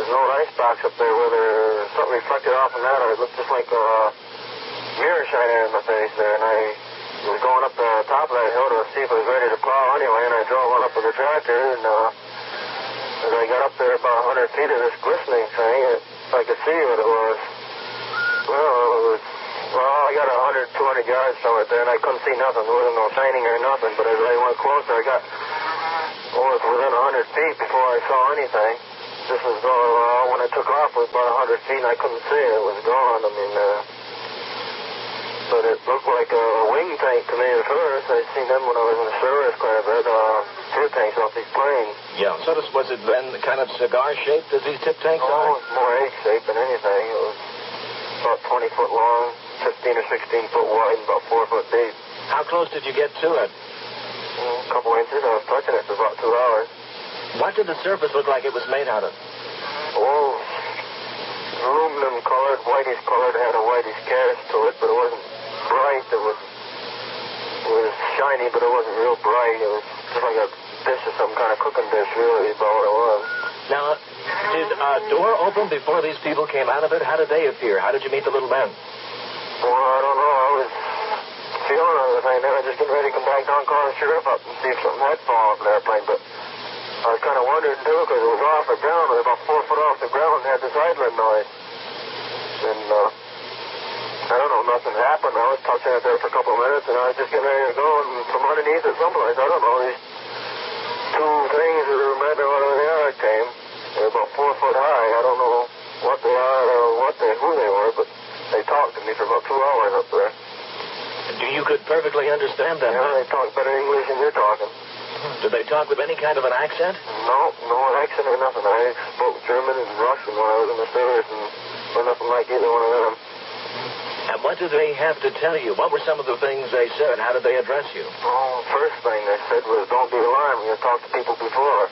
there's no ice box up there where there's something reflected off of that. It looked just like a mirror shining in my face there, and I was going up the top of that hill to see if it was ready to plow anyway, and I drove on up with the tractor, and as I got up there about 100 feet of this glistening thing, I could see what it was. Well, I got 100, 200 yards from it there, and I couldn't see nothing. There wasn't no shining or nothing, but as I went closer, I got almost within 100 feet before I saw anything. This was when I took off, it was about 100 feet, and I couldn't see it. It was gone. I mean, but it looked like a wing tank to me at first. I'd seen them when I was in the service quite a bit, fuel tanks off these planes. Yeah, so was it then kind of cigar-shaped as these tip tanks Oh, are? it was more egg-shaped than anything. It was about 20 foot long, 15 or 16 foot wide, and about 4 foot deep. How close did you get to it? A couple inches. I was touching it for about 2 hours. What did the surface look like it was made out of? Oh, aluminum colored, whitish colored, had a whitish cast to it, but it wasn't bright. It was shiny, but it wasn't real bright. It was just like a dish of some kind of cooking dish, really, is about what it was. Now, did a door open before these people came out of it? How did they appear? How did you meet the little men? Well, I don't know. I was feeling everything. Then I was just getting ready to come back down, call the sheriff up and see if something had fallen off the airplane, but I was kind of wondering, too, because it was off the ground. It was about 4 foot off the ground and had this idling noise. And, I don't know, nothing happened. I was touching it there for a couple of minutes, and I was just getting ready to go, and from underneath it someplace, I don't know, these two things that were right there out of the air came. They're about 4 foot high. I don't know what they are or who they were, but they talked to me for about 2 hours up there. You could perfectly understand them? Yeah, they talk better English than you're talking. Did they talk with any kind of an accent? No accent or nothing. I spoke German and Russian when I was in the service, and nothing like either one of them. And what did they have to tell you? What were some of the things they said? How did they address you? Oh, first thing they said was, don't be alarmed. You've talked to people before.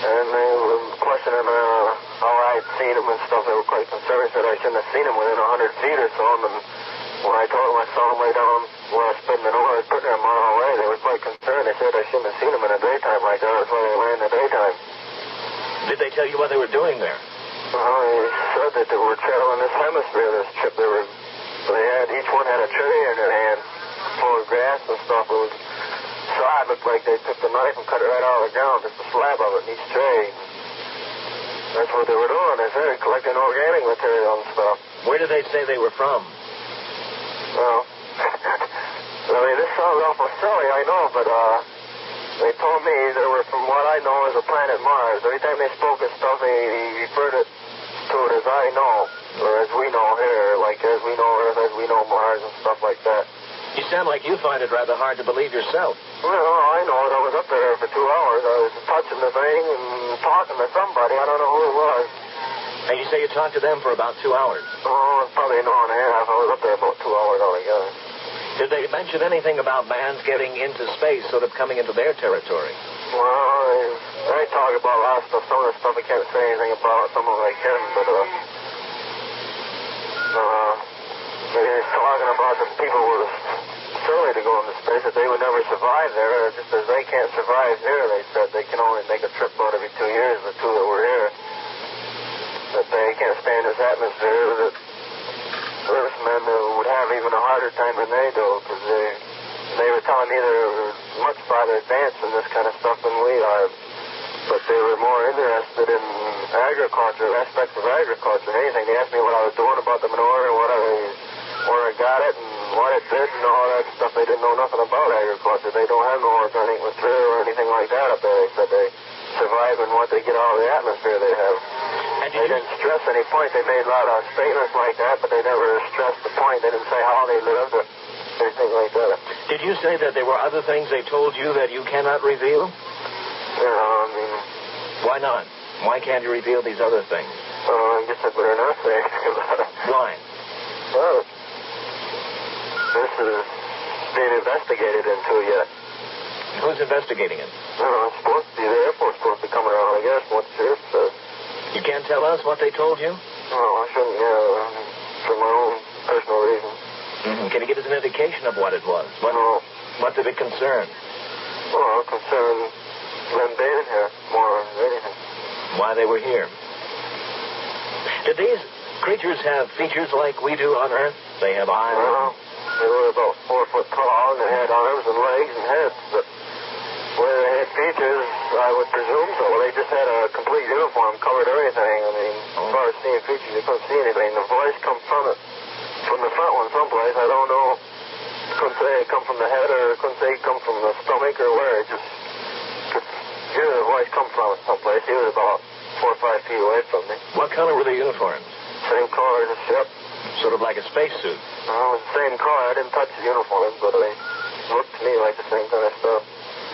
And they were questioning how I I'd seen them and stuff. They were quite concerned. Said I shouldn't have seen them within 100 feet or so. And when I told them I saw them way down where I was spitting it over, I was putting them a mile away. They were quite concerned. They said I shouldn't have seen them in the daytime like that. That's why they were in the daytime. Did they tell you what they were doing there? They said that they were traveling this hemisphere, this trip. Each one had a tray in their hand full of grass and stuff. It was sod, looked like they took the knife and cut it right out of the ground, just a slab of it in each tray. That's what they were doing. They said collecting organic material and stuff. Where did they say they were from? Well, I mean, this sounds awful silly, I know, but they told me they were from what I know as the planet Mars. Every time they spoke of stuff, they referred to it as I know, or as we know here, like as we know Earth, as we know Mars, and stuff like that. You sound like you find it rather hard to believe yourself. Well, I know it. I was up there for 2 hours. I was touching the thing and talking to somebody. I don't know who it was. And you say you talked to them for about 2 hours? Oh, probably an hour and a half. I was up there about 2 hours altogether. Did they mention anything about man's getting into space, sort of coming into their territory? Well, they talk about a lot of stuff. Some of the stuff I can't say anything about. Some of it I can, but they're talking about the people were silly to go into space, that they would never survive there, just as they can't survive here. They said they can only make a trip out every 2 years, the two that were here. That they can't stand this atmosphere, that Earthmen would have even a harder time than they do, because they were telling me they're much farther advanced in this kind of stuff than we are. But they were more interested in agriculture, aspects of agriculture, than anything. They asked me what I was doing about the manure and where I got it and what it did and all that stuff. They didn't know nothing about agriculture. They don't have no organic material or anything like that up there. They said they survive in what they get out of the atmosphere they have. And they didn't stress any point. They made a lot of statements like that, but they never stressed the point. They didn't say how they lived or anything like that. Did you say that there were other things they told you that you cannot reveal? I mean... Why not? Why can't you reveal these other things? I guess I better not say anything about it. Why? Well, this is being investigated into yet. Who's investigating it? It's supposed to be the Air Force supposed to be coming around, I guess, what the sheriff says. You can't tell us what they told you? No, I shouldn't, for my own personal reasons. Mm-hmm. Can you give us an indication of what it was? What did it concern? Well, it concerned them being here more than anything. Why they were here? Did these creatures have features like we do on Earth? They have eyes? Well, they were about 4 foot tall, and they had arms and legs and heads, but whether they had features, I would presume so. Well, they just had a complete uniform, covered everything. I mean, as far as seeing features, you couldn't see anything. The voice come from the front one someplace. I don't know. Couldn't say it come from the head, or couldn't say it come from the stomach, or where. It just could hear the voice come from someplace. He was about 4 or 5 feet away from me. What color were the uniforms? Same color as the ship. Sort of like a spacesuit. Well, it was the same color. I didn't touch the uniforms, but they looked to me like the same kind of stuff.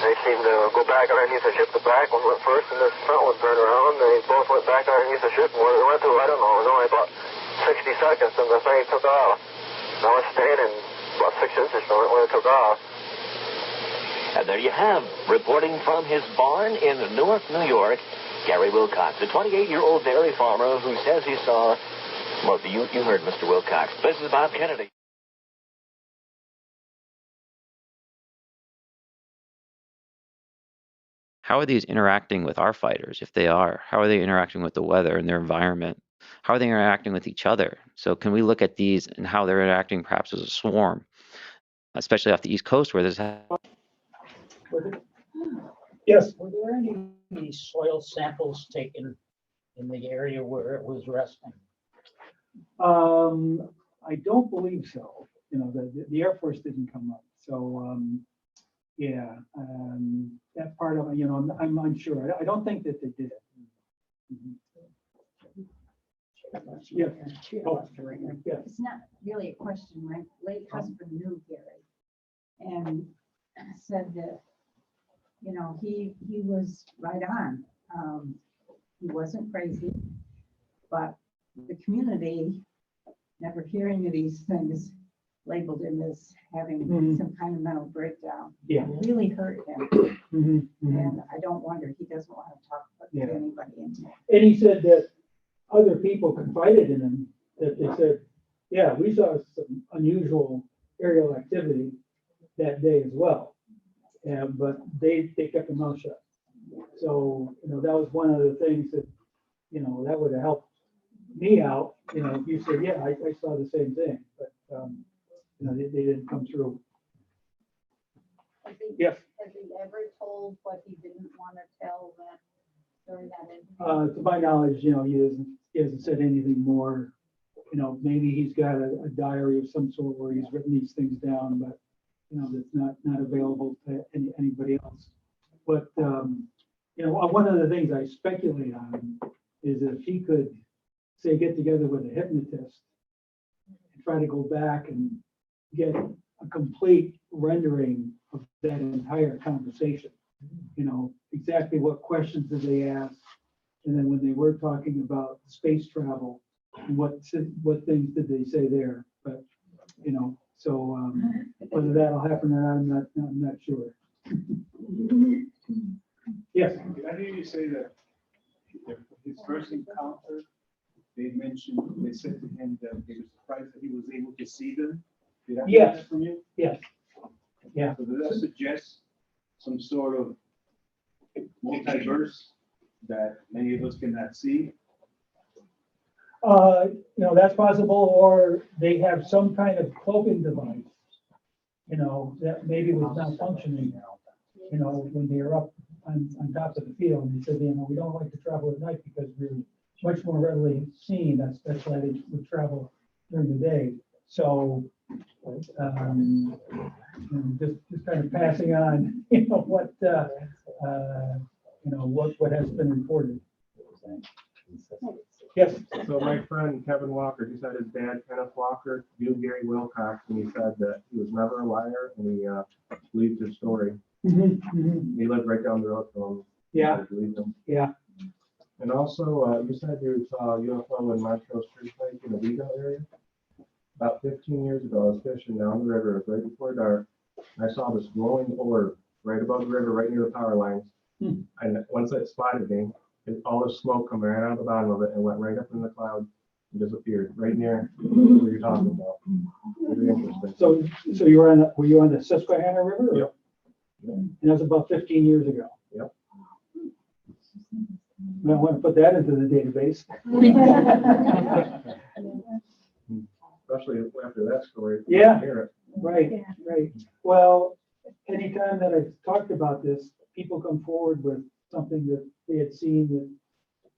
They seemed to go back underneath the ship. The back one went first, and the front one turned around. They both went back underneath the ship, and where they went to, I don't know. It was only about 60 seconds since the thing took off. I was standing about 6 inches from it when it took off. And there you have, reporting from his barn in Newark, New York, Gary Wilcox, a 28-year-old dairy farmer who says he saw, well, you heard Mr. Wilcox. This is Bob Kennedy. How are these interacting with our fighters, if they are? How are they interacting with the weather and their environment? How are they interacting with each other? So can we look at these and how they're interacting perhaps as a swarm, especially off the East Coast where there's... Yes. Were there any soil samples taken in the area where it was resting? I don't believe so. You know, the Air Force didn't come up. So, that part of it, you know, I'm unsure. I don't think that they did it. Yeah. It's not really a question. My late husband knew Gary and said that, you know, he was right on. He wasn't crazy, but the community, never hearing of these things, labeled him as having some kind of mental breakdown. Yeah. It really hurt him. And I don't wonder, he doesn't want to talk to anybody anymore. And he said that other people confided in him that they said, yeah, we saw some unusual aerial activity that day as well. And, but they kept their mouth shut. So, you know, that was one of the things that, you know, that would have helped me out. You know, if you said, yeah, I saw the same thing, but, you know, they didn't come through. Has he, Yes. has he ever told what he didn't want to tell that during that interview? To my knowledge, you know, he hasn't said anything more. You know, maybe he's got a diary of some sort where he's written these things down, but, you know, that's not available to anybody else. But, you know, one of the things I speculate on is if he could, say, get together with a hypnotist and try to go back and get a complete rendering of that entire conversation. You know, exactly what questions did they ask? And then when they were talking about space travel, what things did they say there? But, you know, so whether that'll happen or not, I'm not sure. Yes. Did I hear you say that his first encounter, they mentioned, they said to him that they were surprised that he was able to see them? Did I hear Yes. that from you? Yes. Yeah. So does that suggest some sort of multiverse that many of us cannot see? You know, that's possible, or they have some kind of cloaking device, you know, that maybe was not functioning, you know, when they were up on top of the field. And they said, you know, we don't like to travel at night because we're much more readily seen. That's why they would travel during the day. So, you know, just kind of passing on, you know, what has been reported. Yes. So my friend Kevin Walker, he said his dad, Kenneth Walker, knew Gary Wilcox, and he said that he was never a liar, and he believed his story. He lived right down the road from him. Yeah. I believed him. Yeah. And also, you said you saw a UFO in Montrose Creek Lake in the Vigo area. About 15 years ago, I was fishing down the river, it was right before dark. And I saw this glowing orb right above the river, right near the power lines. And once it spotted me, all the smoke coming right out of the bottom of it and went right up in the cloud and disappeared right near what you're talking about. Very interesting. So you were you on the Susquehanna River? Or? Yep. And that was about 15 years ago. Yep. I want to put that into the database. Especially after that story. Yeah. Hear it. Right. Well, anytime that I've talked about this, people come forward with something that they had seen that,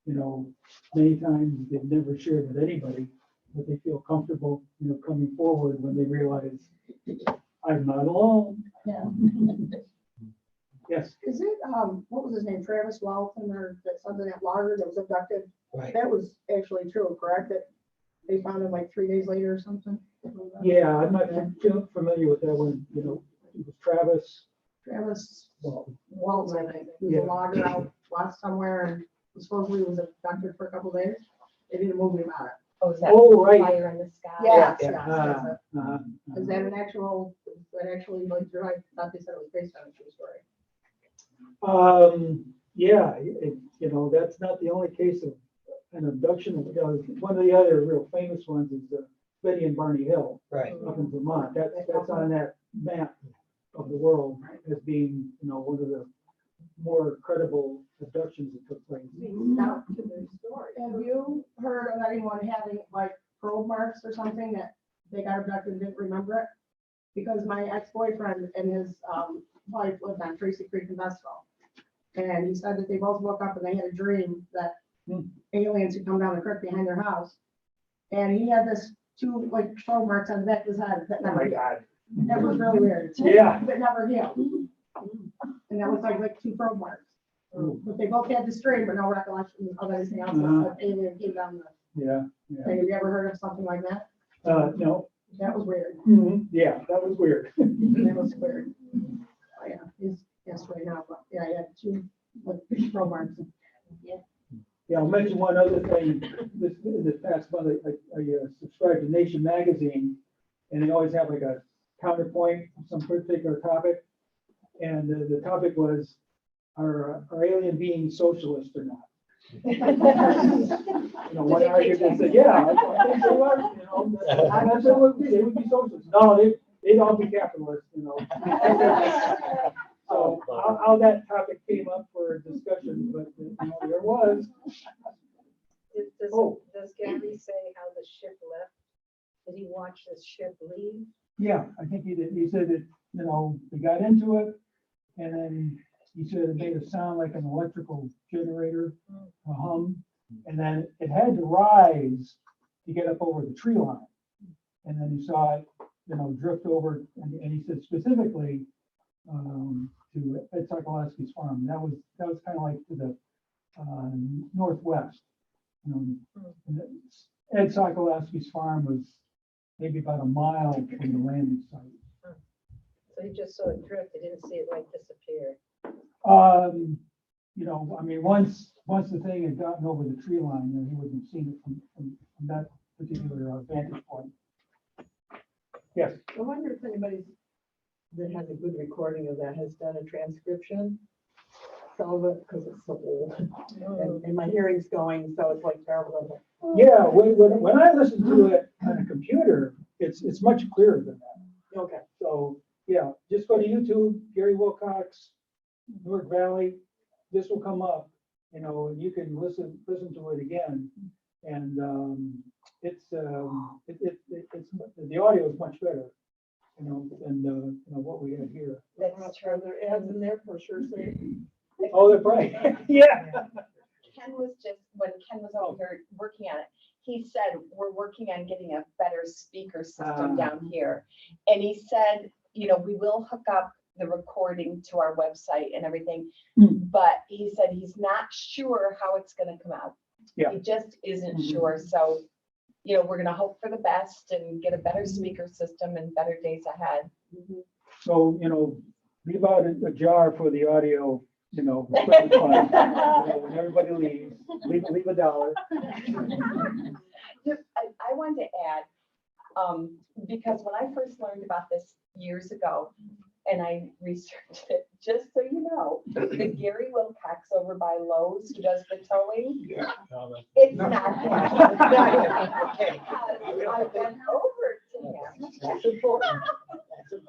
you know, many times they've never shared with anybody, but they feel comfortable, you know, coming forward when they realize I'm not alone. Yeah. Yes. Is it, what was his name, Travis Walton, or that something that logger that was abducted? Right. That was actually true, correct? That they found him like 3 days later or something? Yeah, I'm not familiar with that one. You know, it was Travis. Walton, I think. He was a logger out west somewhere and supposedly was abducted for a couple days. They did a movie about it. Oh, is that right. fire in the sky? Yes, Yeah. yes, that's it. Is that an actual, like, you're right, I thought they said it was based on a true story. Yeah, you know, that's not the only case of an abduction. One of the other real famous ones is Betty and Barney Hill. Right. Up in Vermont. That's on that map of the world as being, you know, one of the more credible abductions that took place. Now, have you heard of anyone having like probe marks or something that they got abducted and didn't remember it? Because my ex-boyfriend and his wife lived on Tracy Creek in Vestal. And he said that they both woke up and they had a dream that aliens had come down the creek behind their house. And he had this 2 like probe marks on the back of his head that never healed. That was really weird. Yeah. That never healed. And that was like 2 probe marks. But they both had this dream, but no recollection of anything else. That alien came down the. Yeah. Have you ever heard of something like that? No. That was weird. Yeah, that was weird. That was weird. Oh, yeah, he's right now, but yeah, I had 2 like probe marks. Yeah, I'll mention one other thing. This past month, I subscribed to Nation magazine, and they always have like a counterpoint of some particular topic. And the topic was, are alien beings socialist or not? You know, one argument said, yeah, I think they are, you know, and I said, they would be socialists. No, they'd all be capitalists, you know. So how that topic came up for discussion, but you know, there was. Does Gary say how the ship left? Did he watch the ship leave? Yeah, I think he did. He said that, you know, they got into it and then he said it made a sound like an electrical generator, a hum, and then it had to rise to get up over the tree line. And then he saw it, you know, drift over, and he said specifically to Ed Sokolowski's farm. That was kind of like to the northwest. You know, and Ed Sokolowski's farm was maybe about a mile from the landing site. So he just saw it drift, he didn't see it like disappear. You know, I mean, once the thing had gotten over the tree line, then he wouldn't have seen it from that particular vantage point. Yes. I wonder if anybody that has a good recording of that has done a transcription. Some of it, because it's so old, and my hearing's going, so it's like terrible. Yeah, when I listen to it on a computer, it's much clearer than that. Okay. So, yeah, just go to YouTube, Gary Wilcox, Newark Valley, this will come up, you know, and you can listen to it again. And it's the audio is much better, you know, than you know, what we had here. That's true. There are ads in there for sure. Oh, they're right. Yeah. Ken was when Ken was over here working on it, he said, we're working on getting a better speaker system down here. And he said, you know, we will hook up the recording to our website and everything, but he said he's not sure how it's going to come out. Yeah. He just isn't sure. So, you know, we're going to hope for the best and get a better speaker system and better days ahead. So, you know, leave out a jar for the audio, you know, equipment fund. You know, when everybody leaves, leave $1. I wanted to add, because when I first learned about this years ago, and I researched it, just so you know, the Gary Wilcox over by Lowe's who does the towing, it's not him. I went over to him. That's important.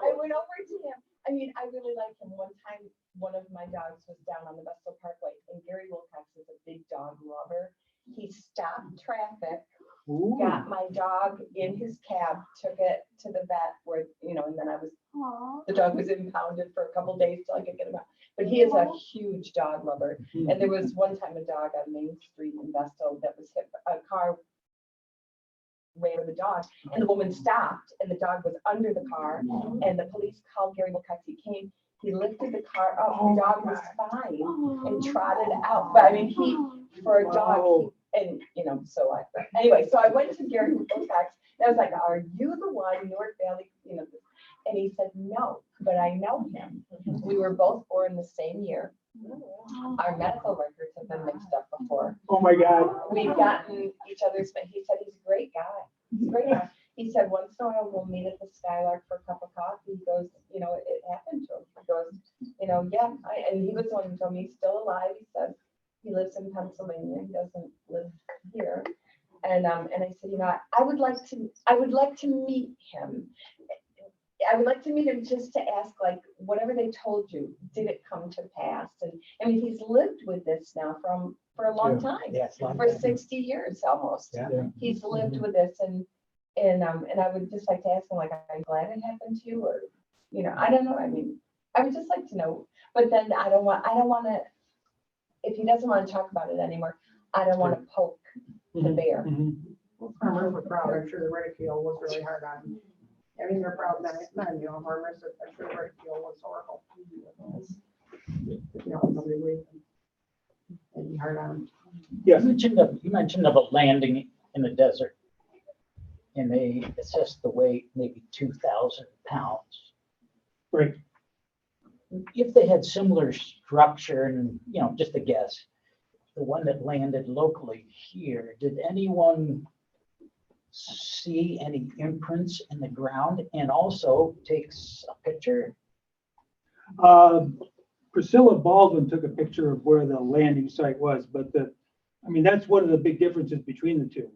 I went over to him. I mean, I really like him. One time, one of my dogs was down on the Vestal Parkway, and Gary Wilcox is a big dog lover. He stopped traffic, got my dog in his cab, took it to the vet where, you know, and then the dog was impounded for a couple of days till I could get him out. But he is a huge dog lover. And there was one time a dog on Main Street in Vestal that was hit, a car ran over the dog, and the woman stopped, and the dog was under the car, and the police called Gary Wilcox. He came, he lifted the car up, the dog was fine and trotted out. But I mean, for a dog, and you know, so anyway, so I went to Gary Wilcox, and I was like, are you the one, Newark Valley, you know? And he said, no, but I know him. We were both born the same year. Our medical records have been mixed up before. Oh my God. We've gotten each other's, but he said he's a great guy. He's a great guy. He said once in a while we'll meet at the Skylark for a cup of coffee. He goes, you know, it happened to him. He goes, you know, yeah. And he was the one who told me he's still alive. He said he lives in Pennsylvania. He doesn't live here. And I said, you know, I would like to meet him. I would like to meet him just to ask, like, whatever they told you, did it come to pass? And I mean, he's lived with this now for a long time, for 60 years almost. Yeah. He's lived with this, and I would just like to ask him, like, are you glad it happened to you, or, you know, I don't know. I mean, I would just like to know, but then I don't want to. If he doesn't want to talk about it anymore, I don't want to poke the bear. Well, farmers were proud. I'm sure the ridicule was really hard on him. I mean, they're proud that it's not, you know, farmers, I'm sure the ridicule was horrible. You know, nobody believed him. It'd be hard on him. Yes. You mentioned of a landing in the desert, and they assessed the weight maybe 2,000 pounds. Right. If they had similar structure, and you know, just a guess, the one that landed locally here, did anyone see any imprints in the ground and also takes a picture? Priscilla Baldwin took a picture of where the landing site was, but the I mean, that's one of the big differences between the two,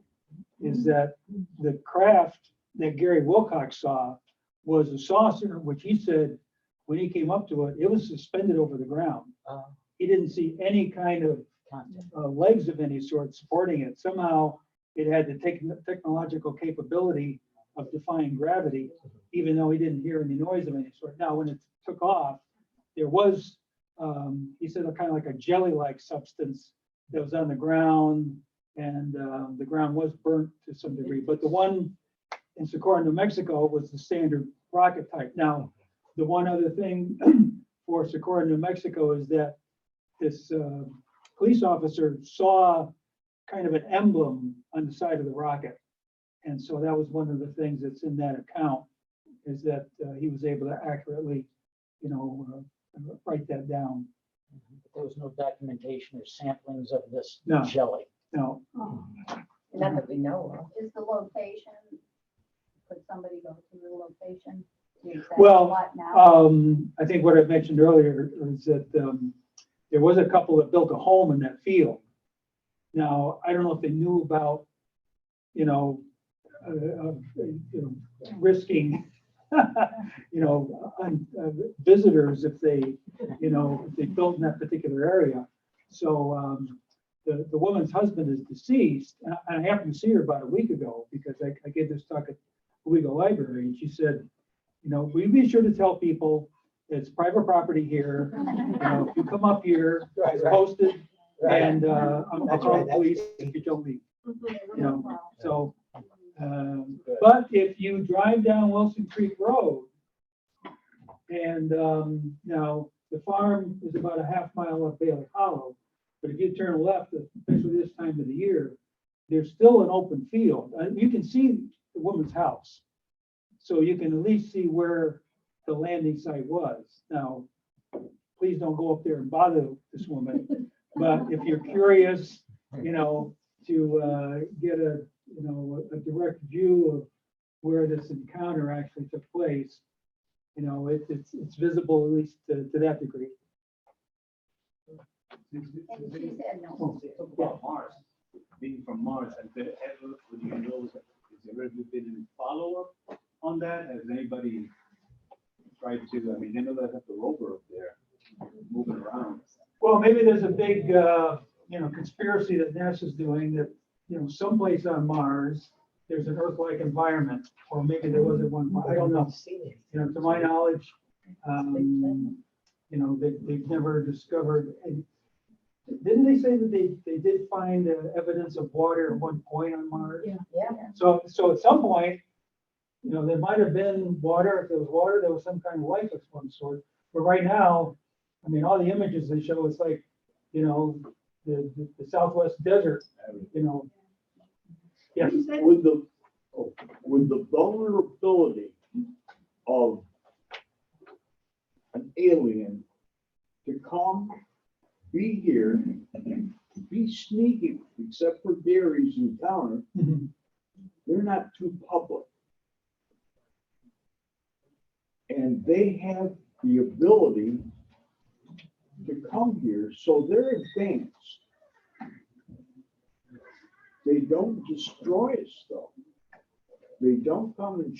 is that the craft that Gary Wilcox saw was a saucer, which he said, when he came up to it, it was suspended over the ground. He didn't see any kind of legs of any sort supporting it. Somehow it had the technological capability of defying gravity, even though he didn't hear any noise of any sort. Now, when it took off, there was, he said, a kind of like a jelly-like substance that was on the ground, and the ground was burnt to some degree. But the one in Socorro, New Mexico was the standard rocket type. Now, the one other thing for Socorro, New Mexico is that this police officer saw kind of an emblem on the side of the rocket. And so that was one of the things that's in that account, is that he was able to accurately, write that down. There was no documentation or samplings of this No. jelly. No. Not that we know of. Is the location, could somebody go to the location? The exact Well, spot now? I think what I mentioned earlier is that there was a couple that built a home in that field. Now, I don't know if they knew about, risking, visitors if they, if they built in that particular area. So the woman's husband is deceased, and I happened to see her about a week ago because I gave this talk at the Legal Library, and she said, we be sure to tell people it's private property here. If you come up here, it's posted, and I'll call the police if you don't leave. So, but if you drive down Wilson Creek Road, and now the farm is about a half mile up Bailey Hollow, but if you turn left, especially this time of the year, there's still an open field. You can see the woman's house. So you can at least see where the landing site was. Now, please don't go up there and bother this woman. But if you're curious, to get a direct view of where this encounter actually took place, it's visible at least to that degree. And she said no. Talk about Mars, being from Mars, has there ever, would you know, has there ever been any follow-up on that? Has anybody tried to, I mean, they know they have the rover up there moving around. Well, maybe there's a big, conspiracy that NASA's doing that, someplace on Mars, there's an Earth-like environment, or maybe there wasn't one. I don't know. To my knowledge, they've never discovered. Didn't they say that they did find evidence of water at one point on Mars? Yeah. So at some point, there might have been water. If there was water, there was some kind of life of some sort. But right now, I mean, all the images they show, it's like, the Southwest desert, Yes. With the vulnerability of an alien to come, be here, be sneaky, except for Gary's encounter, they're not too public. And they have the ability to come here, so they're advanced. They don't destroy stuff. They don't come and,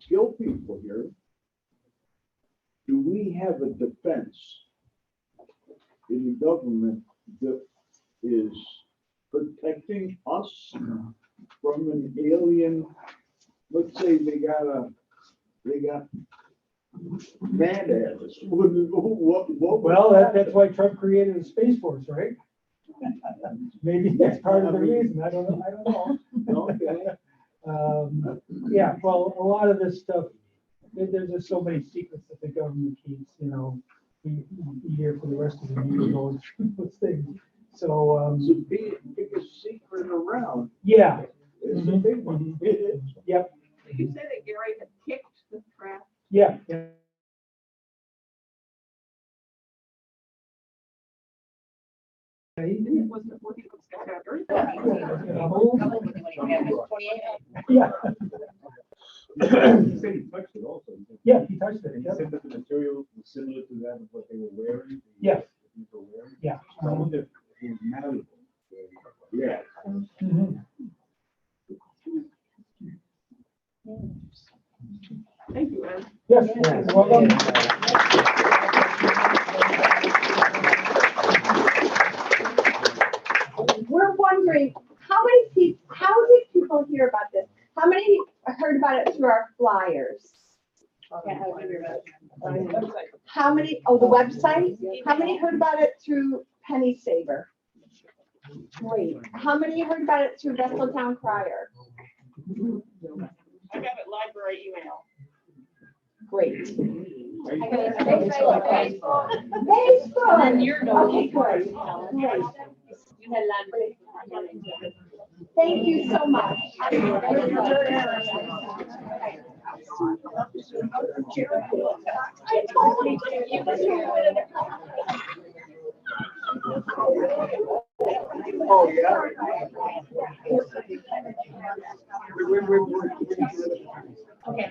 kill people here. Do we have a defense in the government that is protecting us from an alien? Let's say they got mad at us. Well, that's why Trump created the Space Force, right? Maybe that's part of the reason. I don't know. Okay. Yeah, well, a lot of this stuff, there's just so many secrets that the government keeps, we hear for the rest of the year going through those things. So, It's the biggest secret around. yeah. It's the big one. Yep. You said that Gary had kicked the craft. Yeah. It wasn't working with skydivers. Yeah. He said he touched it also. Yeah, he touched it. And he said that the material was similar to that of what they were wearing. Yes. People were wearing. Yeah. So I wonder if it was malleable. John. Yes, welcome. We're wondering, how did people hear about this? How many heard about it through our flyers? How many, oh, the website? How many heard about it through Penny Saver? Great. How many heard about it through Vessel Town Crier? I got it library email. Great. Facebook. Facebook. And your Okay, good. Great. Thank you so much. Oh, yeah. Okay.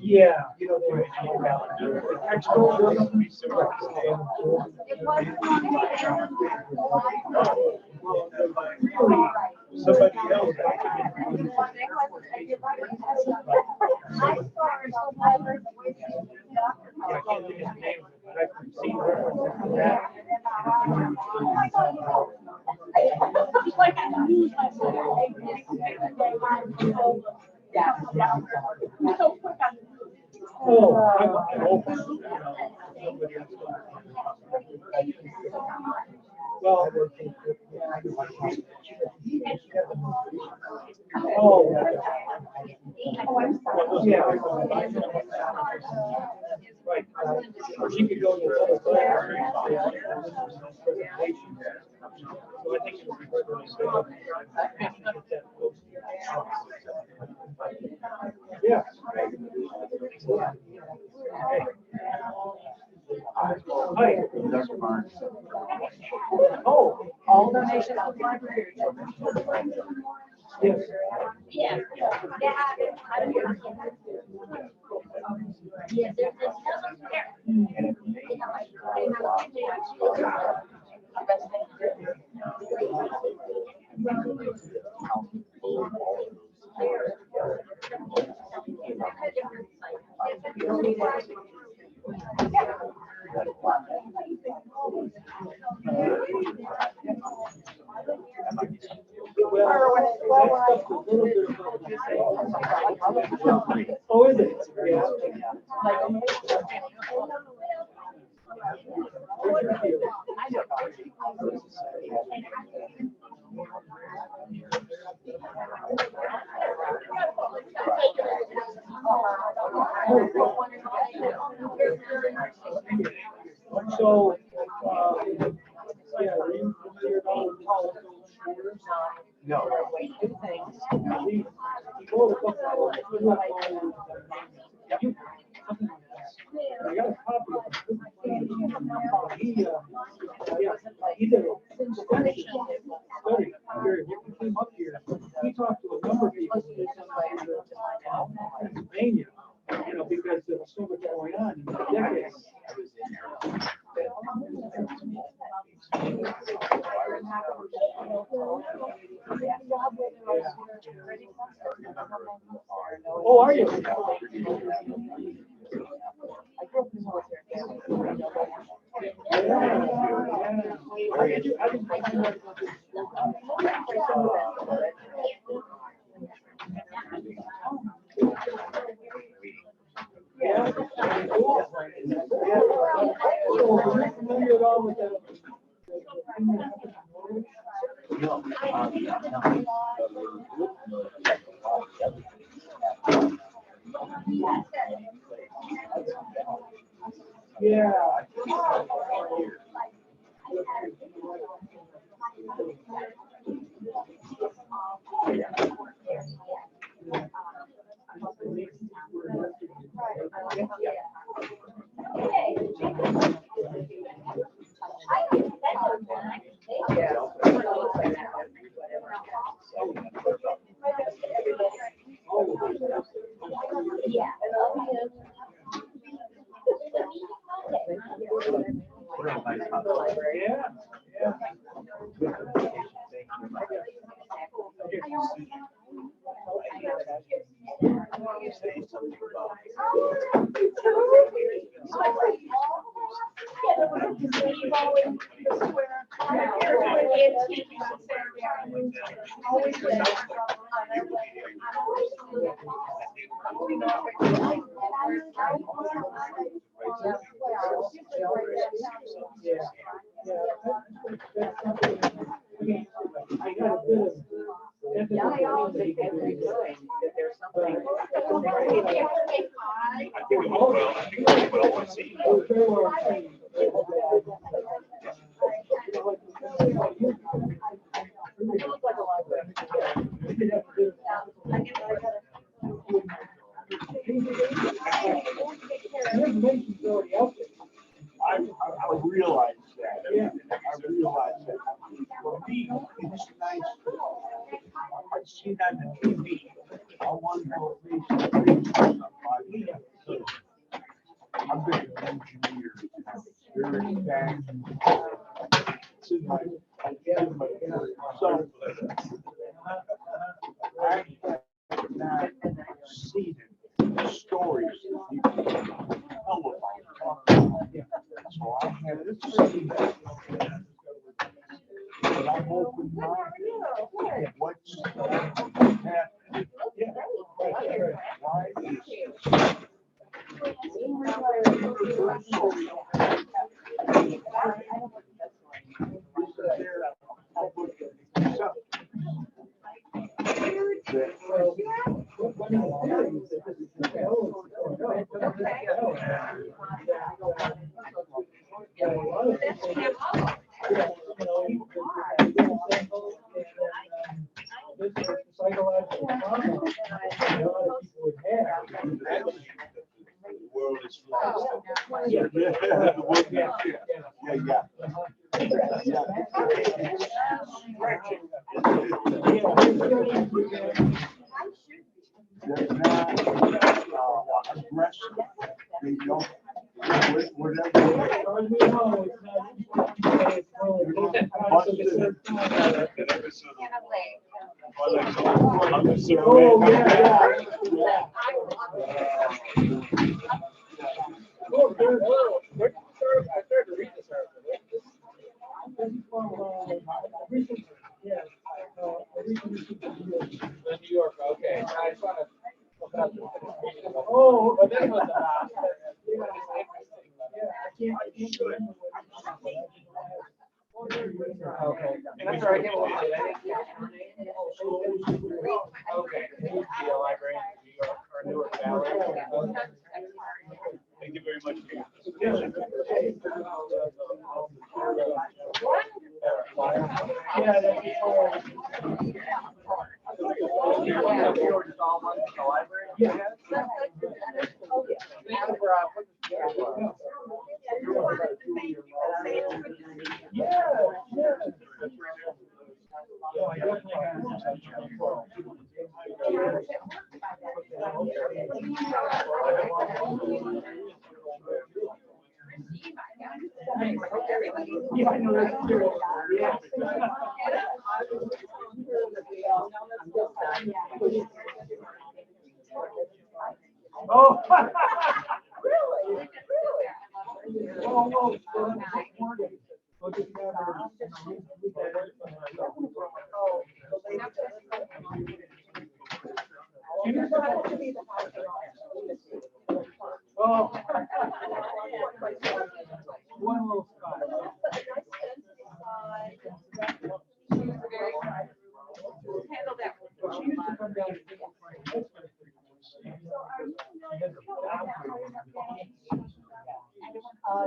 Yeah. Somebody else. Oh, I'm open. Well, oh, yeah. Right. Or she could go to the presentation. So I think it would be good. Yeah. Hi. Oh, All donations to the library. yes. Yeah. Yeah, there's Oh, is it? Yeah. So, yeah, are you familiar with politics? No. I got a copy of it. He did a study here. He came up here. He talked to a number of people in Pennsylvania, because there was so much going on in the decades. Oh, are you? Yeah. I got a bit of empathy for things that they do. I realize that. Yeah. I realize that. For me, it's nice. I see that on TV. I want to know I've been an engineer. Very bad. It's in my, so I have not seen the stories that people tell about. So I have seen that. But I'm open minded. What's happening? Why is Psychological trauma, a lot of people would have. the world is flat. Yeah, the world is They're not aggressive. They don't. Whatever. Oh, yeah. Oh, I started to read this New York, okay. I just want to look up the oh, but then was okay. That's all right. Okay. The library in New York or Newark Valley. Thank you very much for your participation. Oh, really? Oh, oh, one little spot. Handle that. She used to come down and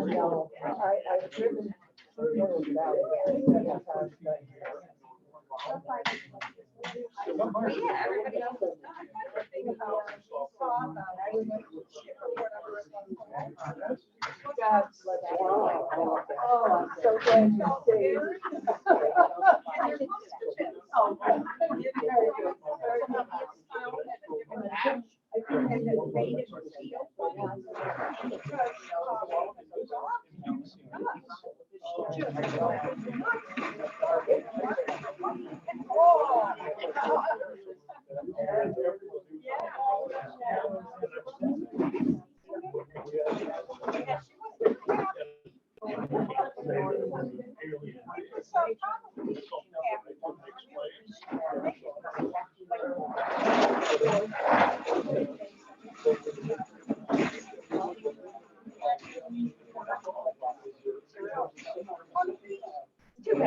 no, I've driven through Newark Valley. Yeah, everybody else is oh, I'm so glad you stayed.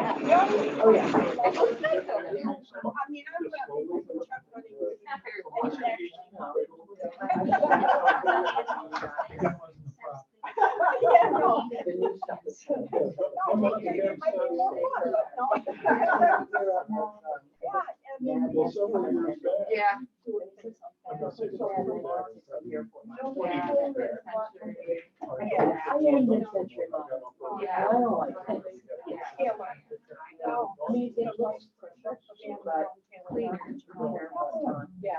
Oh, yeah. I mean, I'm not. Yeah, no. The new stuff is. No, maybe it might be more fun, but no. Yeah, I mean, Yeah. Yeah, I don't like it. yeah, like, no, I mean, it was. Yeah.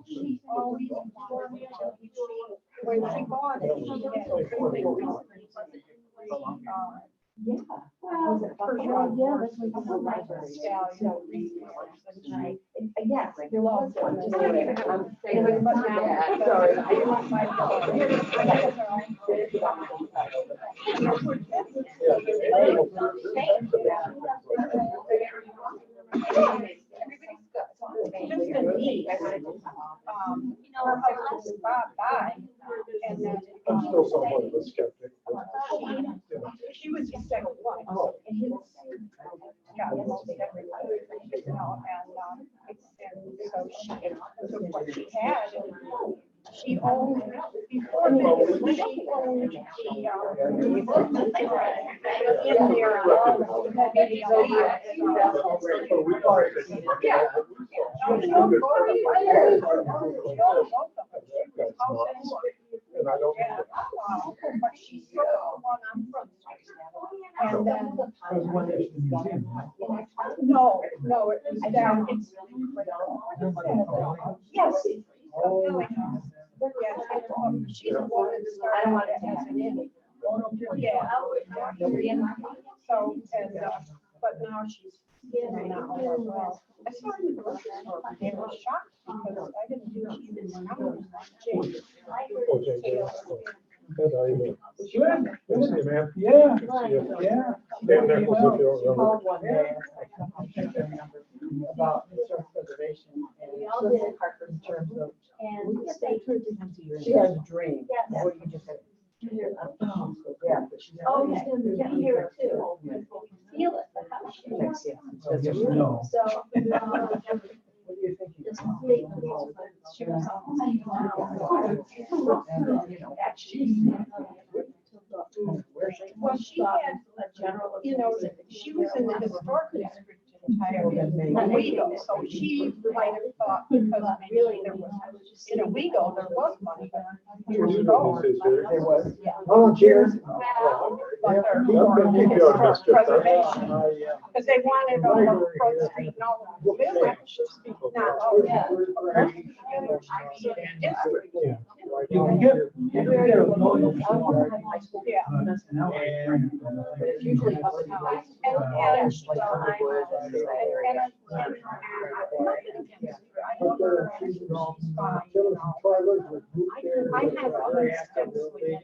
She always informed me when she bought it, she had everything. Yeah. Was it for sure? Yeah, that's what it's like. Yeah, Yes, there was one. Just give me the- I'm saying it was bad. Sorry. I didn't want my Just a need. Her husband Bob died, and then. I'm still somewhat of a skeptic. She was just like, what? And he was. Yeah, almost everywhere, you know, and so she took what she had, and she owned, before this, she owned the, in there. Yeah. And I don't. But she sold the one on Front Street. And then. No, it was down. Yes. She's the one that started it as an inn. Yeah. So, and, but now she's. Well, I saw her in the grocery store. They were shocked because I didn't do she was Yeah. Dan Nichols, if you don't remember. Called one day, about historic preservation and in terms of, she has a dream. What you just said. Yeah. Oh, yeah, you can hear it too. Feel it, the house. Makes sense. No. So. What do you think? She was well, she had a general, you know, she was in the historic district entirely in Owego, so she might have thought because really there was, in Owego, there was money years ago. There was. Yeah. Oh, cheers. But they're historic preservation, because they wanted all the Front Street and all the villages, not all that. You can get a photo for Yeah. But it's usually up and down. I have other extensively,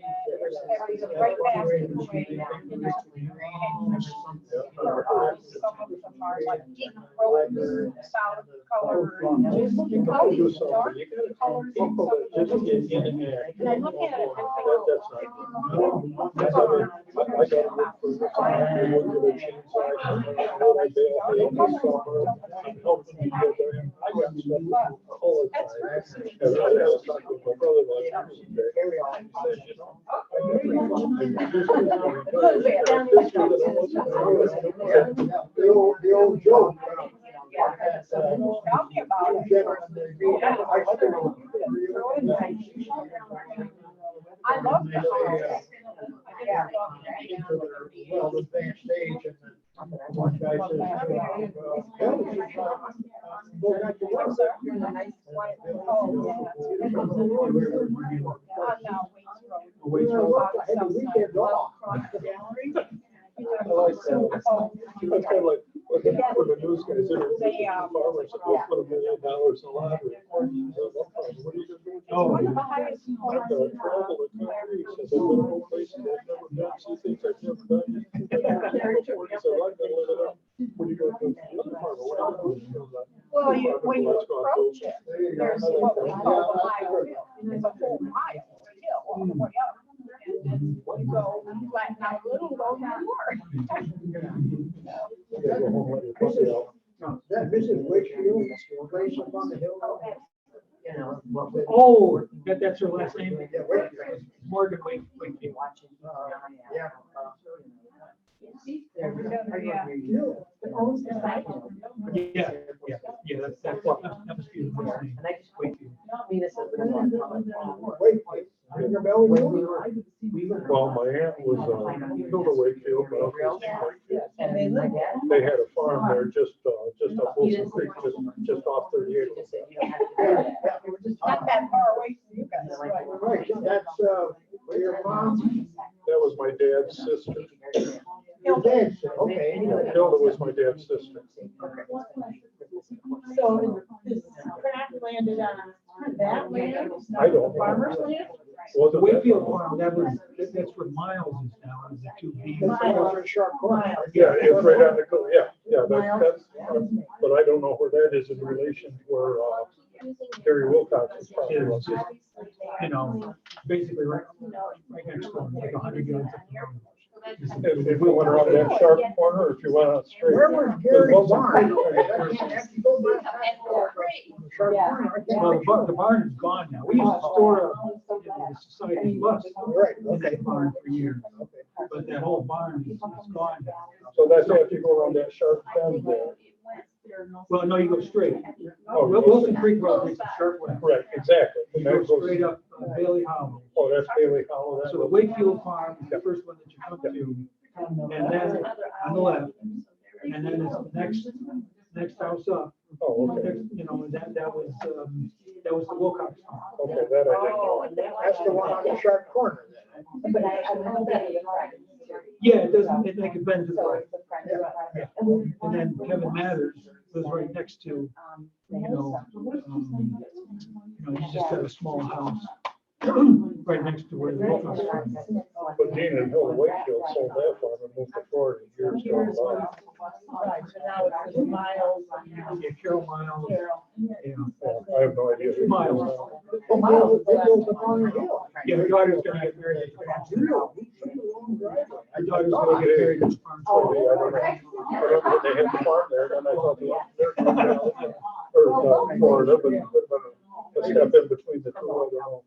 right back in the way. Some of them are like deep rose, solid color, just all these dark colors. And I look at it The old joke. Tell me about it. I love the house. Yeah. Well, the backstage and then one guy says, That's kind of like, when the news guys interview farmers, they'll put $1 million a lot. What are you doing? Oh. One of the highest points. I've got travel the country, says I've been to places I've never been, see things I've never done. So I'm gonna live it up. When you go to Well, when you approach it, there's what we call the high hill, and there's a whole mile of hill all the way up. And then you go flatten out a little, go down more. That Mrs. Wakefield, place up on the hill. You know, Oh, that's her last name? Yeah, Wakefield. Morgan Wakefield. Yeah. Yeah, that must be the last name. Wakefield. Wakefield. Ring a bell with you? Well, my aunt was, Hilda Wakefield, but they had a farm there just up Wilson Creek, just off 38. Not that far away from you guys. Right, that's, your mom? That was my dad's sister. Your dad's, okay. Hilda was my dad's sister. So this craft landed on that land? I don't know. Farmer's land? Was The it Wakefield Farm, that's where Miles is now, is the two B. Sharp corner. Yeah, it's right on the, that's, but I don't know where that is in relation to where, Gary Wilcox is probably. It's just, you know, basically right next door, like 100 yards up the road. If we went around that sharp corner, or if you went out straight. Where was Gary's barn? Well, the barn is gone now. We used to store a society bus Right, in that barn for years, but that whole barn is gone now. So that's after you go around that sharp bend there. Well, no, you go straight. Oh, Wilson Creek Road takes a sharp left. Right, exactly. You go straight up Bailey Hollow. Oh, that's Bailey Hollow. So the Wakefield Farm is the first one that you come to, and then on the left, and then it's the next house up. Oh, okay. You know, that was the Wilcox farm. Okay, that I didn't know. That's the one on the sharp corner then. But I know that it's right. Yeah, it doesn't, it make it bend to the right. Yeah. And then Kevin Mathers was right next to, he just had a small house right next to where the Wilcox farm is. But Dean and Hilda Wakefield sold that farm and moved to Florida years ago. Right, so now it's Miles. Yeah, Carol Miles. Yeah. I have no idea. who Miles. Oh, Miles, they built up on the hill. Yeah, her daughter's gonna get married at the farm. Her daughter's gonna get married at the farm. I don't know. But they had the farm there, and I thought they were or Florida, but it would have been a step in between the two. I don't know.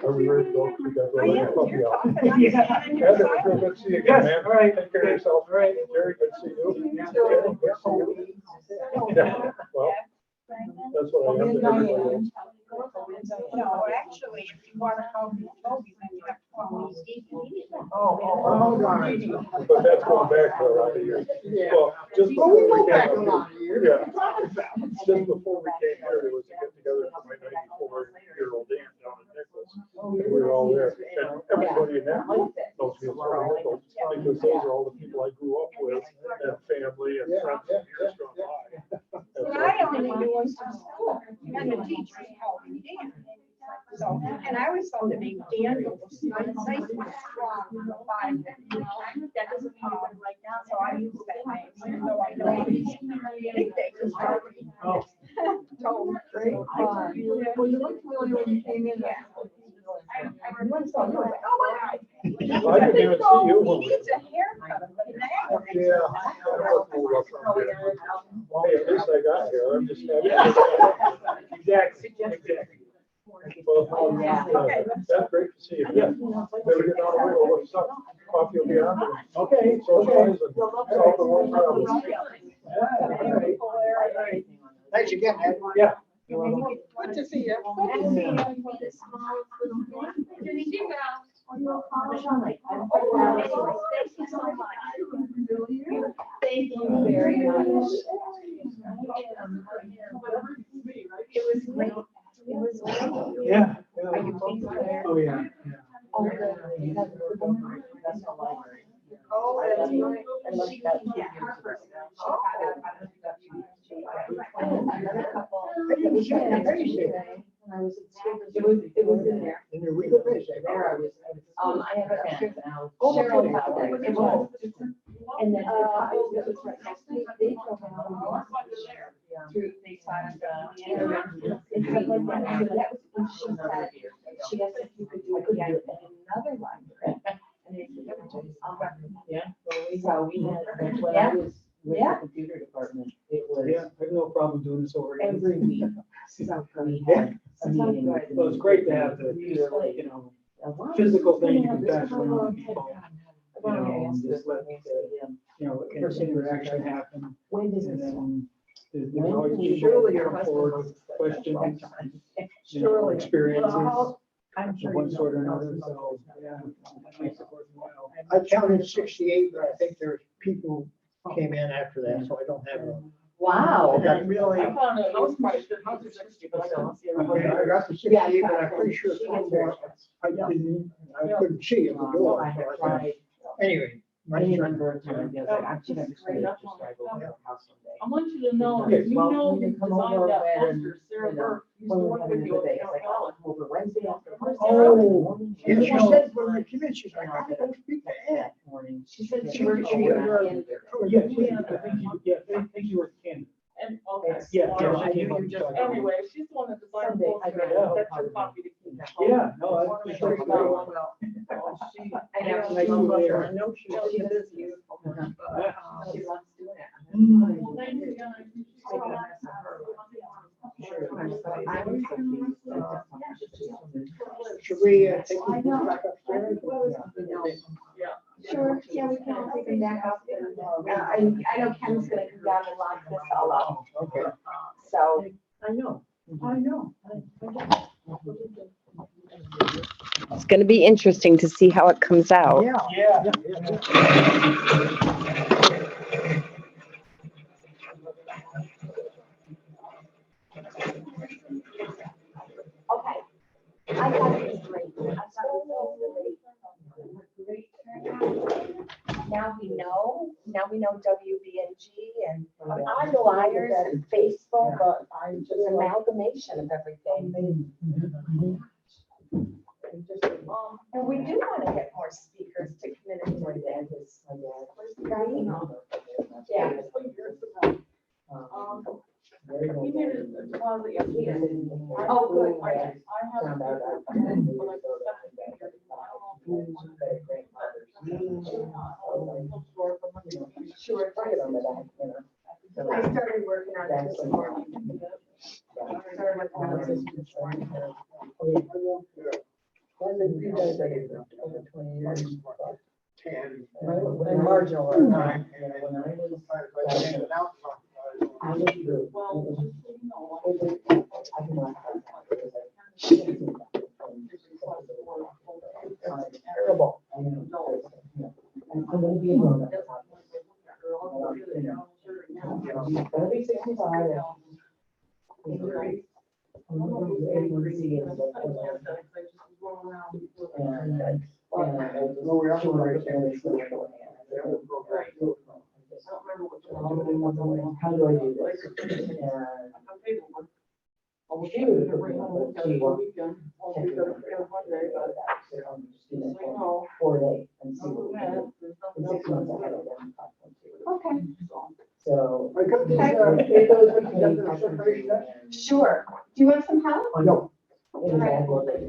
Are we ready to go? We gotta go let the puppy out. Yeah, good to see you again, man. All right. Take care of yourself. All right. Jerry, good to see you. Yeah. Good to see you. Yeah, well, that's what I am to everybody else. No, actually, if you want to call me Toby, then you have to call me Steve. Oh, darn. But that's going back to a lot of years. Well, just Well, we before go we back a came lot here, of years. yeah, just before we came here, there was a get together for my 94-year-old aunt down in Nicholas. And we were all there, and everybody in that knows me as well, because those are all the people I grew up with, and family and friends and years gone by. But I only knew was from school, and the teachers called me Dan. So, and I always thought the name Daniel was nice, was strong, fine, that doesn't mean it right now, so I use that name, even though I know these big things. Oh. So, Great fun. Well, you looked familiar when you came in. I remember something, I was like, oh my God. I didn't even see you He when we. needs a haircut, but now. Yeah. I wasn't old enough for him yet. Hey, at least I got here, I'm just happy. Exactly. Well, Yeah. that's great to see you. Yeah. Better get on the road, what's up? Coffee will be on. Okay. Socialize and solve the world problems. Thanks again, Ed. Yeah. Good to see you. Thank you very much. It was great. It was great. Yeah. Are you pleased with it? Oh, yeah. Oh, really? That's the library. Oh, that's right. She got Harper. Another couple. It was in there. In your regal face. There I was. I have a chance now. Oh, Cheryl okay. got that. It was. And then house that was right next to me, they drove around through, they saw us down the end and stuff like that. So that was when she said, she asked if you could do it again in another library. And they said, I'll recommend. Yeah, well, So, we had, when yeah. I was with Yeah. the computer department, it was Yeah, I have no problem doing this over again. every week. So We Yeah. had a meeting with the Well, it's great to have the, computer, like, you know, why physical is this thing you gonna can have pass this around kind to of people. headcount? You know, I and asked just her, let, I said, you know, Person interaction happen. when does And it stop? then there's When always can we surely go? come forward with questions, you know, Surely. experiences Well, I'm of sure one you sort or know. another, so, yeah, that makes it worthwhile. I counted 68, but I think there's people came in after that, so I don't have a. Wow. I got really. I found a house price, house is 60, but I don't see everybody. I got the 68, but I'm pretty sure some more, I couldn't see it, the door. I so have I thought- tried Anyway. my any turn. number of times, yes, I'm just afraid to drive over her house someday. I want you to know, Because, you well, know, when who you come designed over that when, poster, Sarah you know, Burke, used to when we're work having with a you at debate, Newark like, Valley. I'll come over Wednesday after. Oh, yeah, she said when we came in, she's like, I don't speak to Ed. That morning. She said Yeah, she worked she for was you. Yeah, I think you were Ken. And, okay. Yeah, well, she I came knew up you and just, talked to me. anyway, she's the one that designed the Someday, I poster, gotta- that's your copy to keep. Yeah, no, I that's wanna for make sure. sure Great. I know, Nice to meet you. I know she is beautiful. She loves doing it. Well, thank you, guys. Should we take I this know. back upstairs? Yeah. Sure, yeah, we can take them back up. I know Ken's gonna come down and lock this all up, Okay. so. I know. It's gonna be interesting to see how it comes out. Yeah. Okay. I thought it was great. I thought it was great. Now we know WVNG and flyers and Facebook, But I'm just just an like, amalgamation of everything. And we do want to get more speakers to come in and do that. Yeah. He made a deposit yesterday. Oh, good. I have. Found out that- Sure. I started working on it this morning. Started working on it this morning. You guys are over 20 years. 10. And marginal. When I was. I was through. Well, just so you know, I can laugh at it. It was like, terrible. I know. And I'm gonna be alone at the time. Gonna be 65. I'm gonna be able to see it. And how do I do this? And she would have put me on, but she won't. I'm just gonna call 4 days and see what we can do. In 6 months, I had it down to 5.2. Okay. So. I cut these, potatoes and you got the separation? Sure. Do you want some help? I know. It was all good.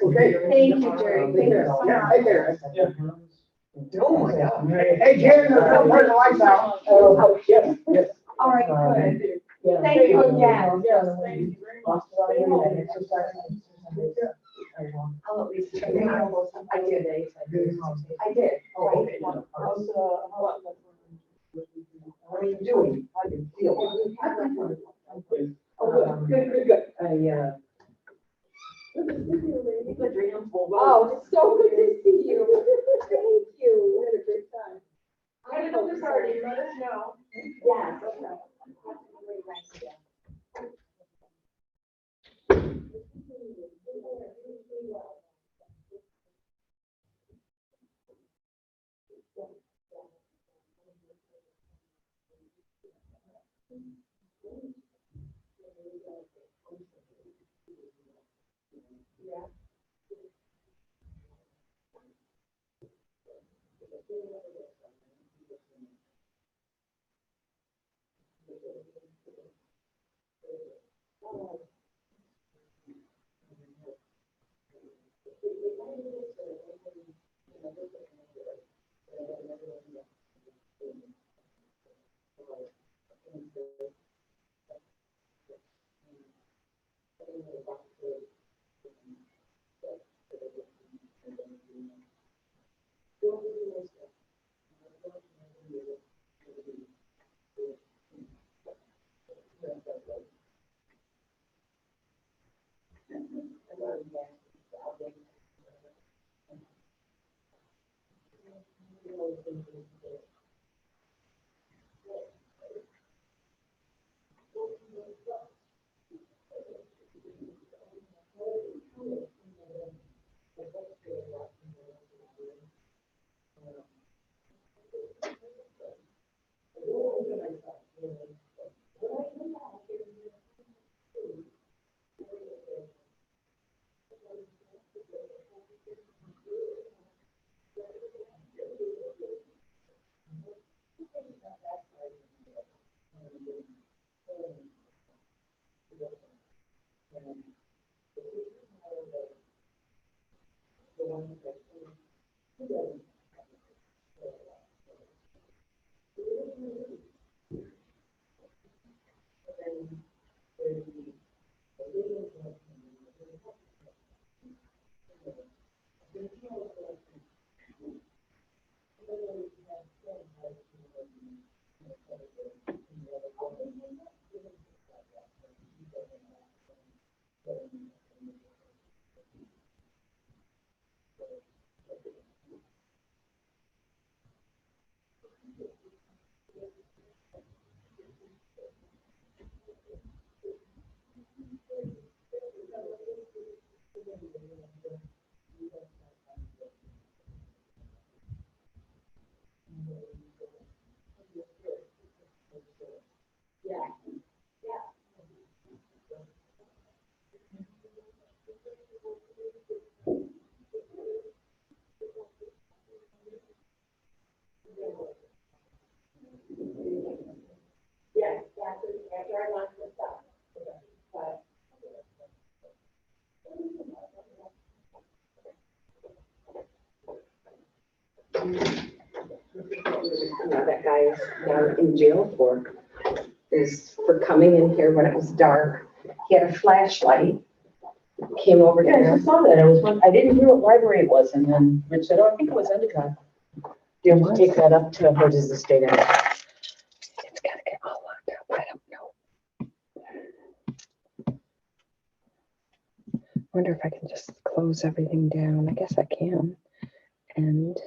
Okay. Thank you, Jerry. Thank you so Yeah, much. take care. Oh, my God. Hey, Jen, turn the lights out. Oh, yes, yes. All right, good. Yeah. Thank you again. I'll at least try. I did. I did. Oh, okay. What are you doing? I can feel it. Oh, good. Oh, it's so good to see you. Thank you. We had a great time. I had another party, let us know. Yes. Now that guy is down in jail for coming in here when it was dark. He had a flashlight, came over Yeah, I here. just saw that. I didn't hear what library it was, and then Rich said, oh, I think it was Endicott. Do you have to take that up to, where does the state end? It's gotta get all locked up, I don't know. Wonder if I can just close everything down. I guess I can. And